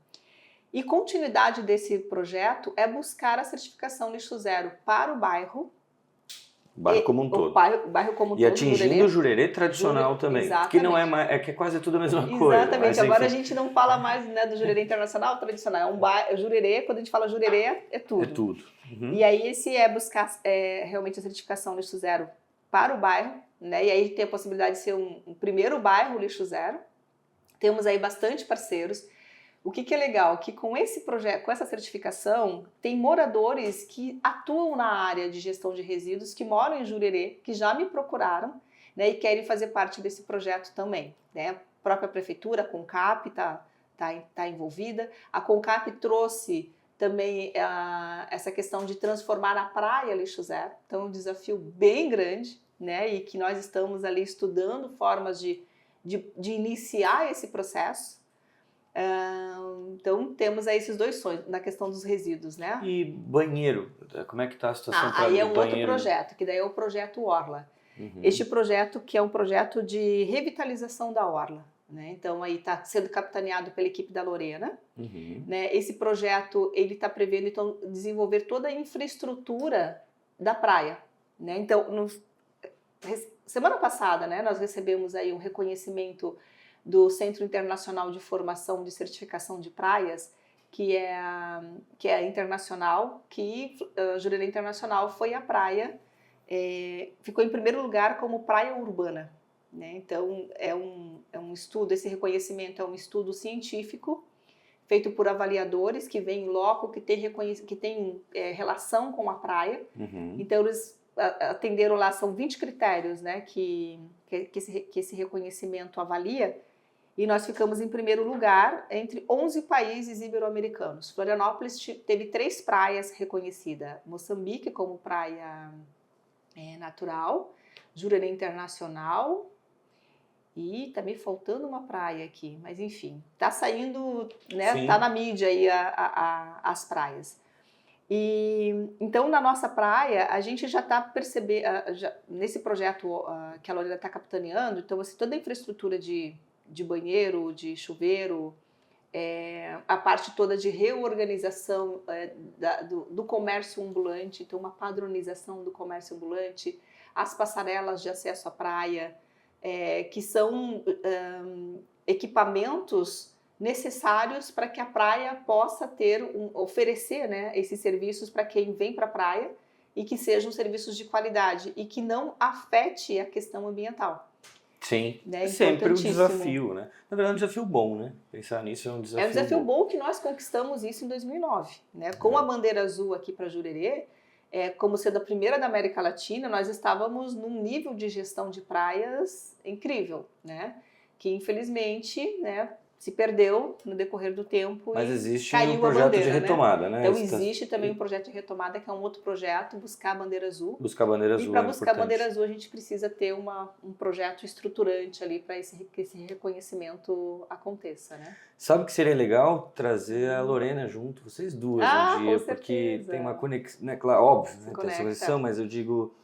E continuidade desse projeto é buscar a certificação lixo zero para o bairro. O bairro como um todo. O bairro como um todo. E atingindo o Jurerê tradicional também. Exatamente. Que não que é quase tudo a mesma coisa. Exatamente. Mas, agora enfim, a gente não fala mais, né, do Jurerê internacional tradicional. Jurerê, quando a gente fala Jurerê, é tudo. É tudo. E aí esse é buscar realmente a certificação lixo zero para o bairro, né? E aí tem a possibilidade de ser um primeiro bairro lixo zero. Temos aí bastante parceiros. O que é legal? Que com esse projeto, com essa certificação, tem moradores que atuam na área de gestão de resíduos, que moram em Jurerê, que já me procuraram, né, e querem fazer parte desse projeto também, né? A própria prefeitura, a CONCAP, tá envolvida. A CONCAP trouxe também essa questão de transformar a praia lixo zero. Então, é um desafio bem grande, né? E que nós estamos ali estudando formas de iniciar esse processo. Então, temos aí esses 2 sonhos na questão dos resíduos, né? E banheiro, como é que está a situação Aí é do um banheiro? outro projeto, que daí é o projeto Orla. Uhum. Este projeto que é um projeto de revitalização da Orla, né? Então, aí está sendo capitaneado pela equipe da Lorena. Uhum. Né? Esse projeto, ele está prevendo, então, desenvolver toda a infraestrutura da praia, né? Então, semana passada, né, nós recebemos aí um reconhecimento do Centro Internacional de Formação de Certificação de Praias, que é a internacional, que Jurerê Internacional foi a praia, ficou em primeiro lugar como praia urbana, né? Então, é um estudo, esse reconhecimento é um estudo científico, feito por avaliadores que vêm em loco, que tem relação com a praia. Uhum. Então, eles atenderam lá, são 20 critérios, né, que esse reconhecimento avalia, e nós ficamos em primeiro lugar entre 11 países ibero-americanos. Florianópolis teve 3 praias reconhecidas, Moçambique como praia natural, Jurerê Internacional, e também faltando uma praia aqui, mas enfim, tá saindo, né, Sim. tá na mídia aí as praias. E então, na nossa praia, a gente já está percebendo, nesse projeto que a Lorena está capitaneando, então, assim, toda a infraestrutura de banheiro, de chuveiro, a parte toda de reorganização do comércio ambulante, então, uma padronização do comércio ambulante, as passarelas de acesso à praia, que são equipamentos necessários para que a praia possa oferecer, né, esses serviços para quem vem para a praia e que sejam serviços de qualidade e que não afete a questão ambiental. Sim, Né? é sempre um Importantíssimo. desafio, né? Na verdade, é um desafio bom, né? Pensar nisso é um desafio É um desafio bom. bom que nós conquistamos isso em 2009, né? Com a bandeira azul aqui para Jurerê, como sendo a primeira da América Latina, nós estávamos num nível de gestão de praias incrível, né? Que infelizmente, né, se perdeu no decorrer do tempo. Mas e existe caiu um projeto a bandeira, de retomada, né? Então existe também um projeto de retomada, que é um outro projeto, buscar a bandeira azul. Buscar a bandeira azul. E para buscar a bandeira azul, a gente precisa ter um projeto estruturante ali para que esse reconhecimento aconteça, né? Sabe que seria legal trazer a Lorena junto, vocês duas um dia, com porque certeza. tem uma conexão, né? Claro, óbvio, né? Tem Conecta. essa conexão, mas eu digo,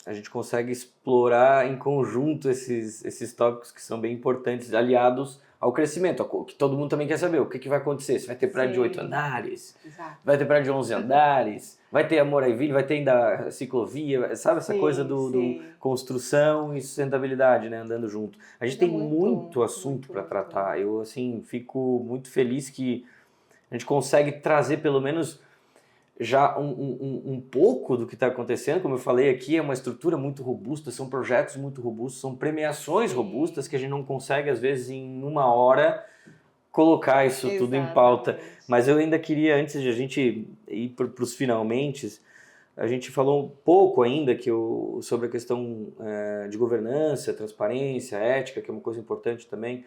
a gente consegue explorar em conjunto esses tópicos que são bem importantes, aliados ao crescimento, que todo mundo também quer saber, o que vai acontecer, se vai ter praia de 8 andares, Exato. vai ter praia de 11 andares, vai ter a Moraiville, vai ter ainda a ciclovia, sabe essa coisa do construção e sustentabilidade, né, andando junto. A gente tem muito assunto para tratar, eu assim fico muito feliz que a gente consegue trazer pelo menos já um pouco do que está acontecendo. Como eu falei aqui, é uma estrutura muito robusta, são projetos muito robustos, são premiações robustas que a gente não consegue, às vezes, em uma hora, colocar isso tudo em pauta. Mas eu ainda queria, antes de a gente ir para os finalmente, a gente falou um pouco ainda sobre a questão de governança, transparência, ética, que é uma coisa importante também.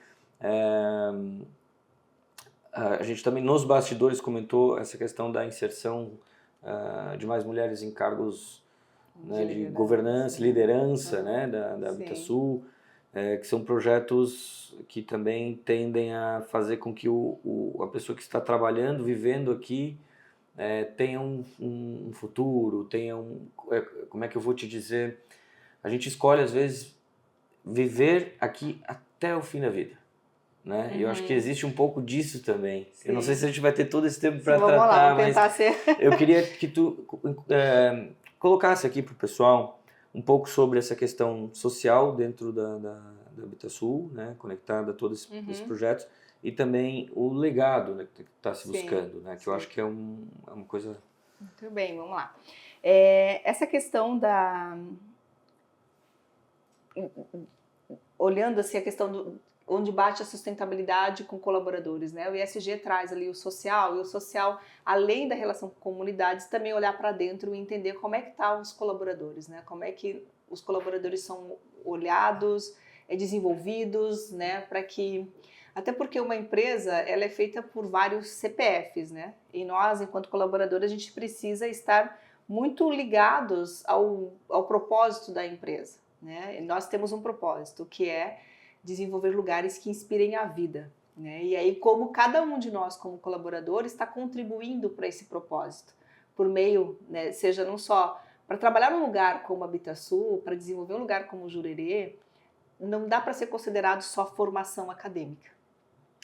A gente também nos bastidores comentou essa questão da inserção de mais mulheres em cargos, né, de governança, liderança, né, da Habitasul, que são projetos que também tendem a fazer com que a pessoa que está trabalhando, vivendo aqui, tenha um futuro, tenha como é que eu vou te dizer, a gente escolhe às vezes viver aqui até o fim da vida. Né? Eu acho que existe um pouco disso também. Sim. Eu não sei se a gente vai ter todo esse tempo para tratar, mas eu queria que tu colocasse aqui para o pessoal um pouco sobre essa questão social dentro da Habitasul, né? Conectada a todos esses projetos, e também o legado, né, que está se buscando, né? Que eu acho que é uma coisa... Muito bem, vamos lá. Essa questão olhando assim a questão onde bate a sustentabilidade com colaboradores, né? O ESG traz ali o social, e o social, além da relação com comunidades, também olhar para dentro e entender como é que estão os colaboradores, né? Como é que os colaboradores são olhados, desenvolvidos, né? Para que Até porque uma empresa, ela é feita por vários CPFs, né? E nós, enquanto colaboradores, a gente precisa estar muito ligados ao propósito da empresa, né? E nós temos um propósito, que é desenvolver lugares que inspirem a vida, né? E aí, como cada um de nós, como colaborador, está contribuindo para esse propósito, por meio, né, seja não só para trabalhar num lugar como a Habitasul, para desenvolver um lugar como o Jurerê, não dá para ser considerado só formação acadêmica.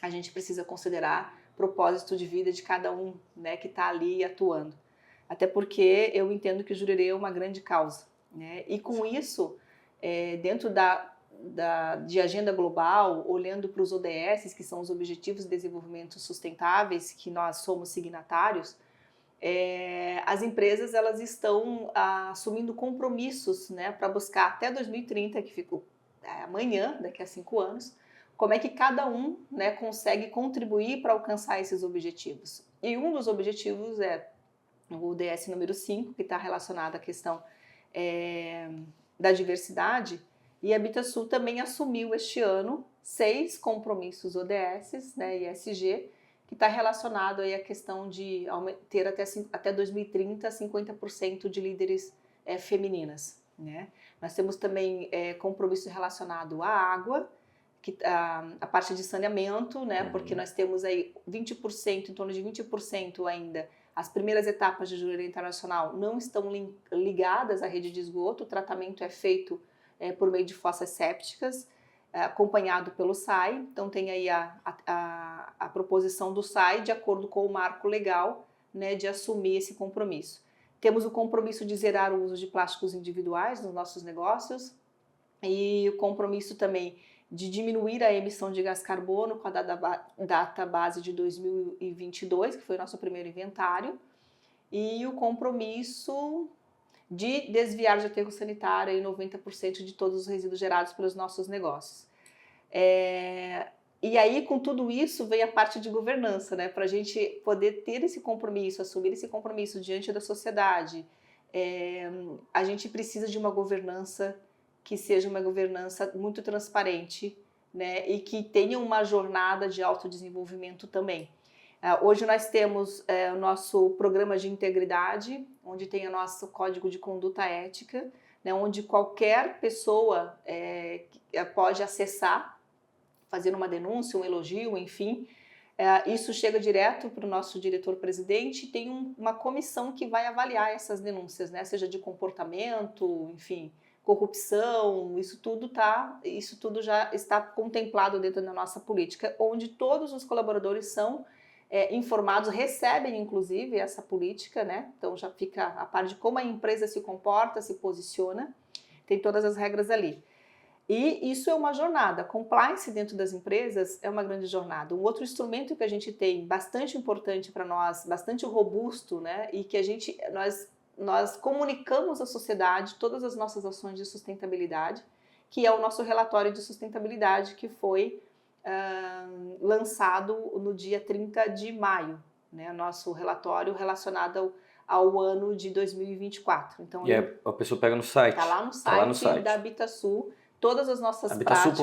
A gente precisa considerar propósito de vida de cada um, né, que está ali atuando. Até porque eu entendo que o Jurerê é uma grande causa, né? E com isso, dentro de agenda global, olhando para os ODS, que são os Objetivos de Desenvolvimento Sustentáveis, que nós somos signatários, as empresas elas estão assumindo compromissos, né, para buscar até 2030, que ficou amanhã, daqui a 5 anos, como é que cada um, né, consegue contribuir para alcançar esses objetivos. E um dos objetivos é o ODS número 5, que está relacionado à questão da diversidade, e a Habitasul também assumiu este ano 6 compromissos ODS, né, ESG, que está relacionado aí à questão de ter até 2030 50% de líderes femininas, né? Nós temos também compromisso relacionado à água, a parte de saneamento, né? Porque nós temos aí 20%, em torno de 20% ainda. As primeiras etapas de Jurerê Internacional não estão ligadas à rede de esgoto, o tratamento é feito por meio de fossas sépticas, acompanhado pelo SAI. Então tem aí a proposição do SAI de acordo com o marco legal, né, de assumir esse compromisso. Temos o compromisso de zerar o uso de plásticos individuais nos nossos negócios e o compromisso também de diminuir a emissão de gás carbono com a data base de 2022, que foi o nosso primeiro inventário, e o compromisso de desviar de aterro sanitário em 90% de todos os resíduos gerados pelos nossos negócios. E aí, com tudo isso, vem a parte de governança, né? Para a gente poder ter esse compromisso, assumir esse compromisso diante da sociedade, a gente precisa de uma governança que seja uma governança muito transparente, né? E que tenha uma jornada de autodesenvolvimento também. Hoje nós temos o nosso programa de integridade, onde tem o nosso código de conduta ética, né? Onde qualquer pessoa pode acessar, fazer uma denúncia, um elogio, enfim. Isso chega direto para o nosso diretor-presidente e tem uma comissão que vai avaliar essas denúncias, né? Seja de comportamento, enfim, corrupção, isso tudo já está contemplado dentro da nossa política, onde todos os colaboradores são informados, recebem inclusive essa política, né? Então já fica a par de como a empresa se comporta, se posiciona, tem todas as regras ali. E isso é uma jornada. Compliance dentro das empresas é uma grande jornada. Um outro instrumento que a gente tem bastante importante para nós, bastante robusto, né? E que nós comunicamos à sociedade todas as nossas ações de sustentabilidade, que é o nosso relatório de sustentabilidade que foi lançado no dia 30 de maio, né? Nosso relatório relacionado ao ano de 2024. Então, e a pessoa pega no site. Está lá no site da Habitasul, todas as nossas práticas.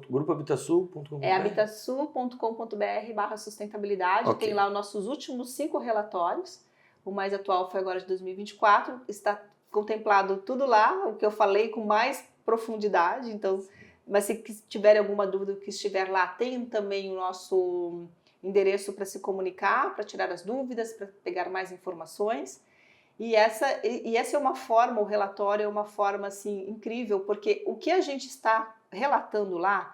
Grupo Habitasul.com.br. Habitasul.com.br/sustentabilidade. Okay. Tem lá os nossos últimos 5 relatórios. O mais atual foi agora de 2024. Está contemplado tudo lá, o que eu falei com mais profundidade. Então, mas se tiver alguma dúvida que estiver lá, tem também o nosso endereço para se comunicar, para tirar as dúvidas, para pegar mais informações. E essa é uma forma, o relatório é uma forma assim incrível, porque o que a gente está relatando lá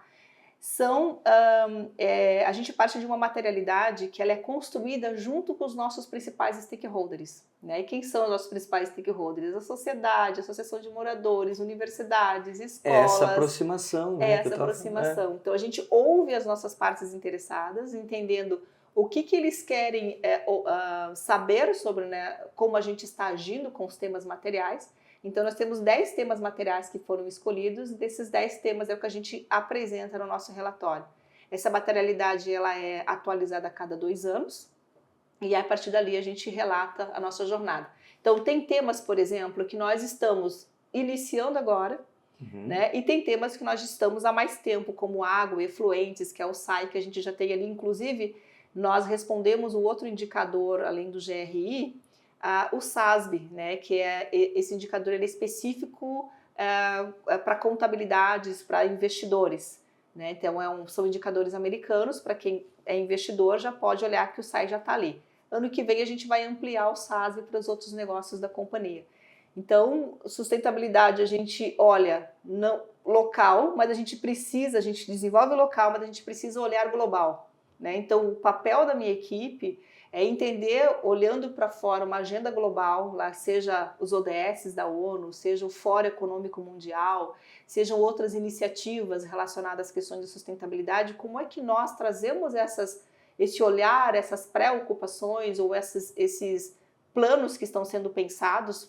a gente parte de uma materialidade que ela é construída junto com os nossos principais stakeholders, né? E quem são os nossos principais stakeholders? A sociedade, a associação de moradores, universidades, escolas. Essa aproximação, né? Essa aproximação. Então a gente ouve as nossas partes interessadas, entendendo o que eles querem saber sobre, né, como a gente está agindo com os temas materiais. Então, nós temos 10 temas materiais que foram escolhidos, e desses 10 temas é o que a gente apresenta no nosso relatório. Essa materialidade ela é atualizada a cada 2 anos, e a partir dali a gente relata a nossa jornada. Então, tem temas, por exemplo, que nós estamos iniciando agora, né? E tem temas que nós estamos há mais tempo, como água, efluentes, que é o SAI, que a gente já tem ali. Inclusive, nós respondemos um outro indicador, além do GRI, o SASB, né? Que é esse indicador, ele é específico para contabilidades, para investidores, né? Então, são indicadores americanos, para quem é investidor já pode olhar que o SAI já está ali. Ano que vem a gente vai ampliar o SASB para os outros negócios da companhia. Então, sustentabilidade a gente olha não, local, mas a gente desenvolve local, mas a gente precisa olhar global, né? Então, o papel da minha equipe é entender, olhando para fora, uma agenda global, lá seja os ODS da ONU, seja o Fórum Econômico Mundial, sejam outras iniciativas relacionadas às questões de sustentabilidade, como é que nós trazemos esse olhar, essas preocupações ou esses planos que estão sendo pensados,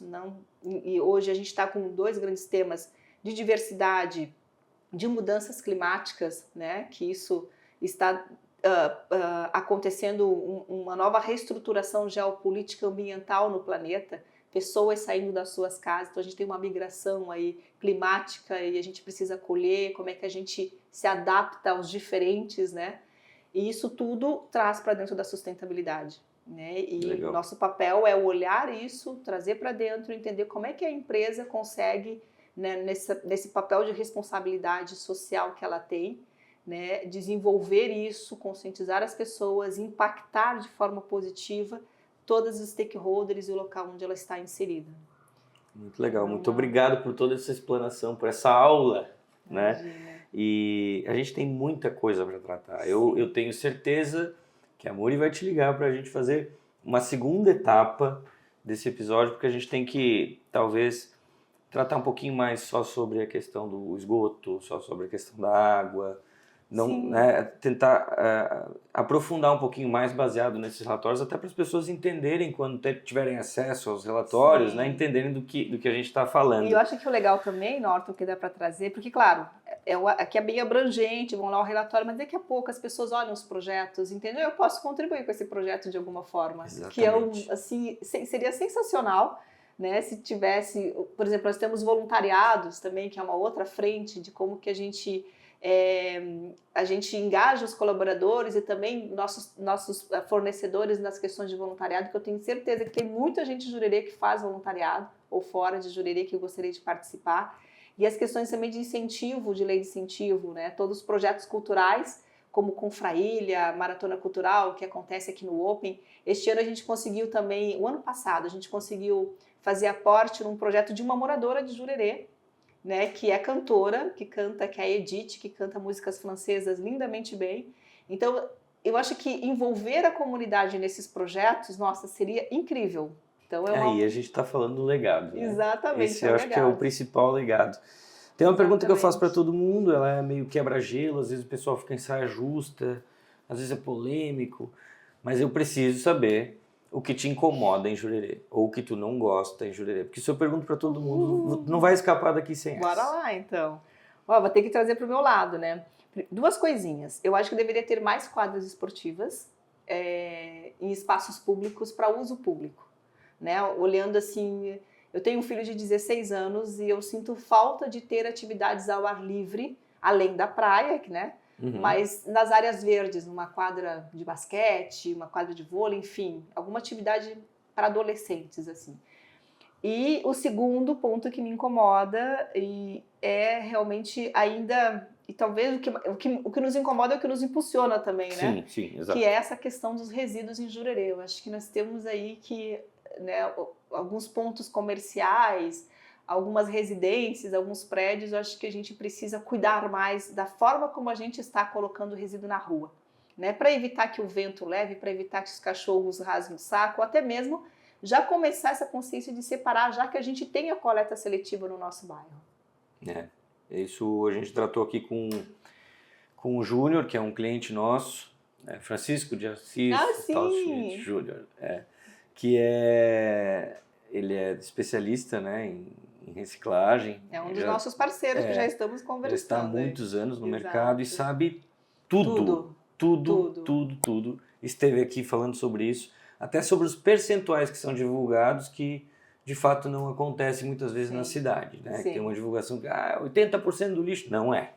e hoje a gente está com 2 grandes temas de diversidade, de mudanças climáticas, né, que isso está acontecendo uma nova reestruturação geopolítica ambiental no planeta, pessoas saindo das suas casas, então a gente tem uma migração aí climática e a gente precisa acolher, como é que a gente se adapta aos diferentes, né, e isso tudo traz para dentro da sustentabilidade. Né? E o nosso papel é olhar isso, trazer para dentro, entender como é que a empresa consegue, né, nesse papel de responsabilidade social que ela tem, né, desenvolver isso, conscientizar as pessoas, impactar de forma positiva todos os stakeholders e o local onde ela está inserida. Muito legal, muito obrigado por toda essa explanação, por essa aula, né? E a gente tem muita coisa para tratar. Eu tenho certeza que a Muri vai te ligar para a gente fazer uma segunda etapa desse episódio, porque a gente tem que, talvez, tratar um pouquinho mais só sobre a questão do esgoto, só sobre a questão da água, não, né, tentar aprofundar um pouquinho mais baseado nesses relatórios, até para as pessoas entenderem, quando tiverem acesso aos relatórios, né, entenderem do que a gente está falando. E eu acho que o legal também, Norton, que dá para trazer, porque, claro, aqui é bem abrangente, vão lá o relatório, mas daqui a pouco as pessoas olham os projetos, entendem? Eu posso contribuir com esse projeto de alguma forma. Exatamente. Que assim, seria sensacional, né, se tivesse, por exemplo, nós temos voluntariados também, que é uma outra frente de como que a gente engaja os colaboradores e também nossos fornecedores nas questões de voluntariado, que eu tenho certeza que tem muita gente de Jurerê que faz voluntariado, ou fora de Jurerê que eu gostaria de participar. E as questões também de incentivo, de lei de incentivo, né? Todos os projetos culturais, como Confrailha, Maratona Cultural, que acontece aqui no Open. Este ano a gente conseguiu também, o ano passado, a gente conseguiu fazer aporte num projeto de uma moradora de Jurerê, né, que é cantora, que é a Edith, que canta músicas francesas lindamente bem. Então, eu acho que envolver a comunidade nesses projetos, nossa, seria incrível. Então, e a gente está falando do legado. Né? Exatamente, esse eu acho que é o principal legado. Tem uma pergunta que eu faço para todo mundo, ela é meio quebra-gelo, às vezes o pessoal fica em saia justa, às vezes é polêmico, mas eu preciso saber o que te incomoda em Jurerê, ou o que tu não gosta em Jurerê. Porque se eu pergunto para todo mundo, não vai escapar daqui sem essa. Bora lá, então. Vou ter que trazer para o meu lado, né? 2 coisinhas. Eu acho que deveria ter mais quadras esportivas em espaços públicos para uso público. Né? Olhando assim, eu tenho um filho de 16 anos e eu sinto falta de ter atividades ao ar livre, além da praia, né? Mas nas áreas verdes, numa quadra de basquete, uma quadra de vôlei, enfim, alguma atividade para adolescentes, assim. E o segundo ponto que me incomoda é realmente ainda, e talvez o que nos incomoda é o que nos impulsiona também, né? Sim, exato. Que é essa questão dos resíduos em Jurerê. Eu acho que nós temos aí que, né, alguns pontos comerciais, algumas residências, alguns prédios, eu acho que a gente precisa cuidar mais da forma como a gente está colocando o resíduo na rua, né? Para evitar que o vento leve, para evitar que os cachorros rasguem o saco, ou até mesmo já começar essa consciência de separar, já que a gente tem a coleta seletiva no nosso bairro. Isso a gente tratou aqui com o Júnior, que é um cliente nosso, Francisco de Assis, Júnior, que ele é especialista, né, em reciclagem. É um dos nossos parceiros que já estamos conversando. Já está há muitos anos no mercado e sabe tudo. Esteve aqui falando sobre isso, até sobre os percentuais que são divulgados, que de fato não acontece muitas vezes na cidade, né? Tem uma divulgação que 80% do lixo, não é.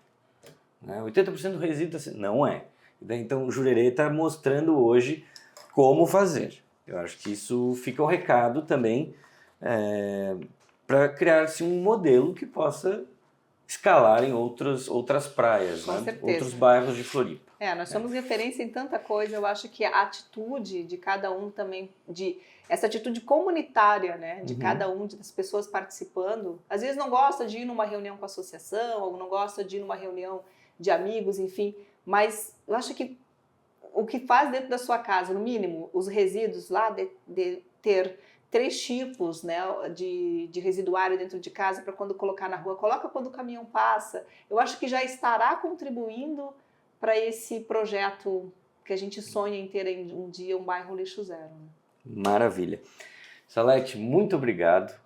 Né? 80% do resíduo, não é. Então o Jurerê está mostrando hoje como fazer. Eu acho que isso fica o recado também para criar-se um modelo que possa escalar em outras praias, Com né? certeza. Outros bairros de Floripa. Nós somos referência em tanta coisa, eu acho que a atitude de cada um também, essa atitude comunitária, né, de cada um das pessoas participando, às vezes não gosta de ir numa reunião com a associação, ou não gosta de ir numa reunião de amigos, enfim, mas eu acho que o que faz dentro da sua casa, no mínimo, os resíduos lá, de ter 3 tipos, né, de residuário dentro de casa para quando colocar na rua, coloca quando o caminhão passa, eu acho que já estará contribuindo para esse projeto que a gente sonha em ter um dia um bairro lixo zero. Né? Maravilha. Salete, muito obrigado.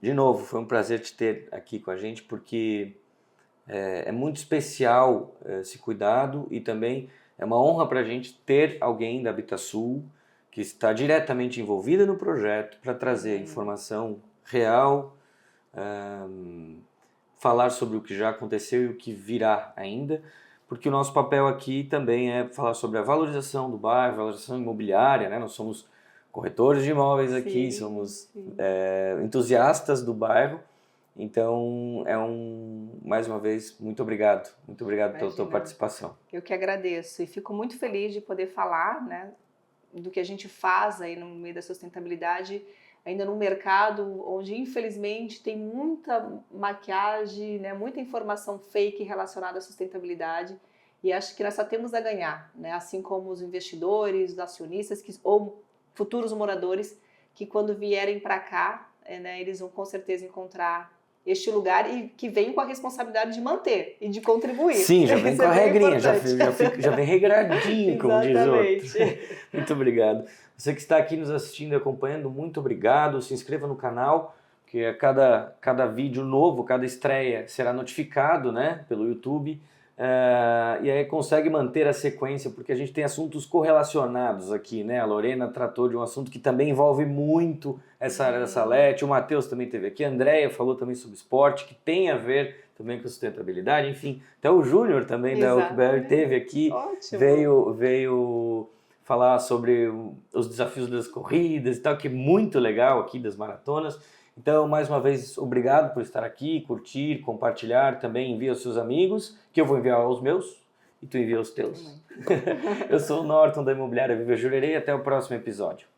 De novo, foi um prazer te ter aqui com a gente, porque é muito especial esse cuidado e também é uma honra para a gente ter alguém da Habitasul que está diretamente envolvida no projeto para trazer informação real, falar sobre o que já aconteceu e o que virá ainda, porque o nosso papel aqui também é falar sobre a valorização do bairro, valorização imobiliária, né? Nós somos corretores de imóveis aqui, somos entusiastas do bairro, então mais uma vez, muito obrigado pela tua participação. Eu que agradeço e fico muito feliz de poder falar, né, do que a gente faz aí no meio da sustentabilidade, ainda num mercado onde infelizmente tem muita maquiagem, né, muita informação fake relacionada à sustentabilidade, e acho que nós só temos a ganhar, né, assim como os investidores, os acionistas ou futuros moradores que quando vierem para cá, né, eles vão com certeza encontrar este lugar e que vem com a responsabilidade de manter e de contribuir. Sim, já vem com a regrinha, já vem regradinho, como diz o outro. Muito obrigado. Você que está aqui nos assistindo e acompanhando, muito obrigado. Se inscreva no canal, que a cada vídeo novo, cada estreia será notificado, né, pelo YouTube. E aí consegue manter a sequência, porque a gente tem assuntos correlacionados aqui, né? A Lorena tratou de um assunto que também envolve muito essa área da Salete, o Matheus também teve aqui, a Andréia falou também sobre esporte, que tem a ver também com sustentabilidade, enfim, até o Júnior também da Oakberry teve aqui, veio falar sobre os desafios das corridas e tal, que é muito legal aqui, das maratonas. Então, mais uma vez, obrigado por estar aqui, curtir, compartilhar, também envia aos seus amigos, que eu vou enviar aos meus, e tu envia aos teus. Eu sou o Norton da Imobiliária Viva Jurerê e até o próximo episódio.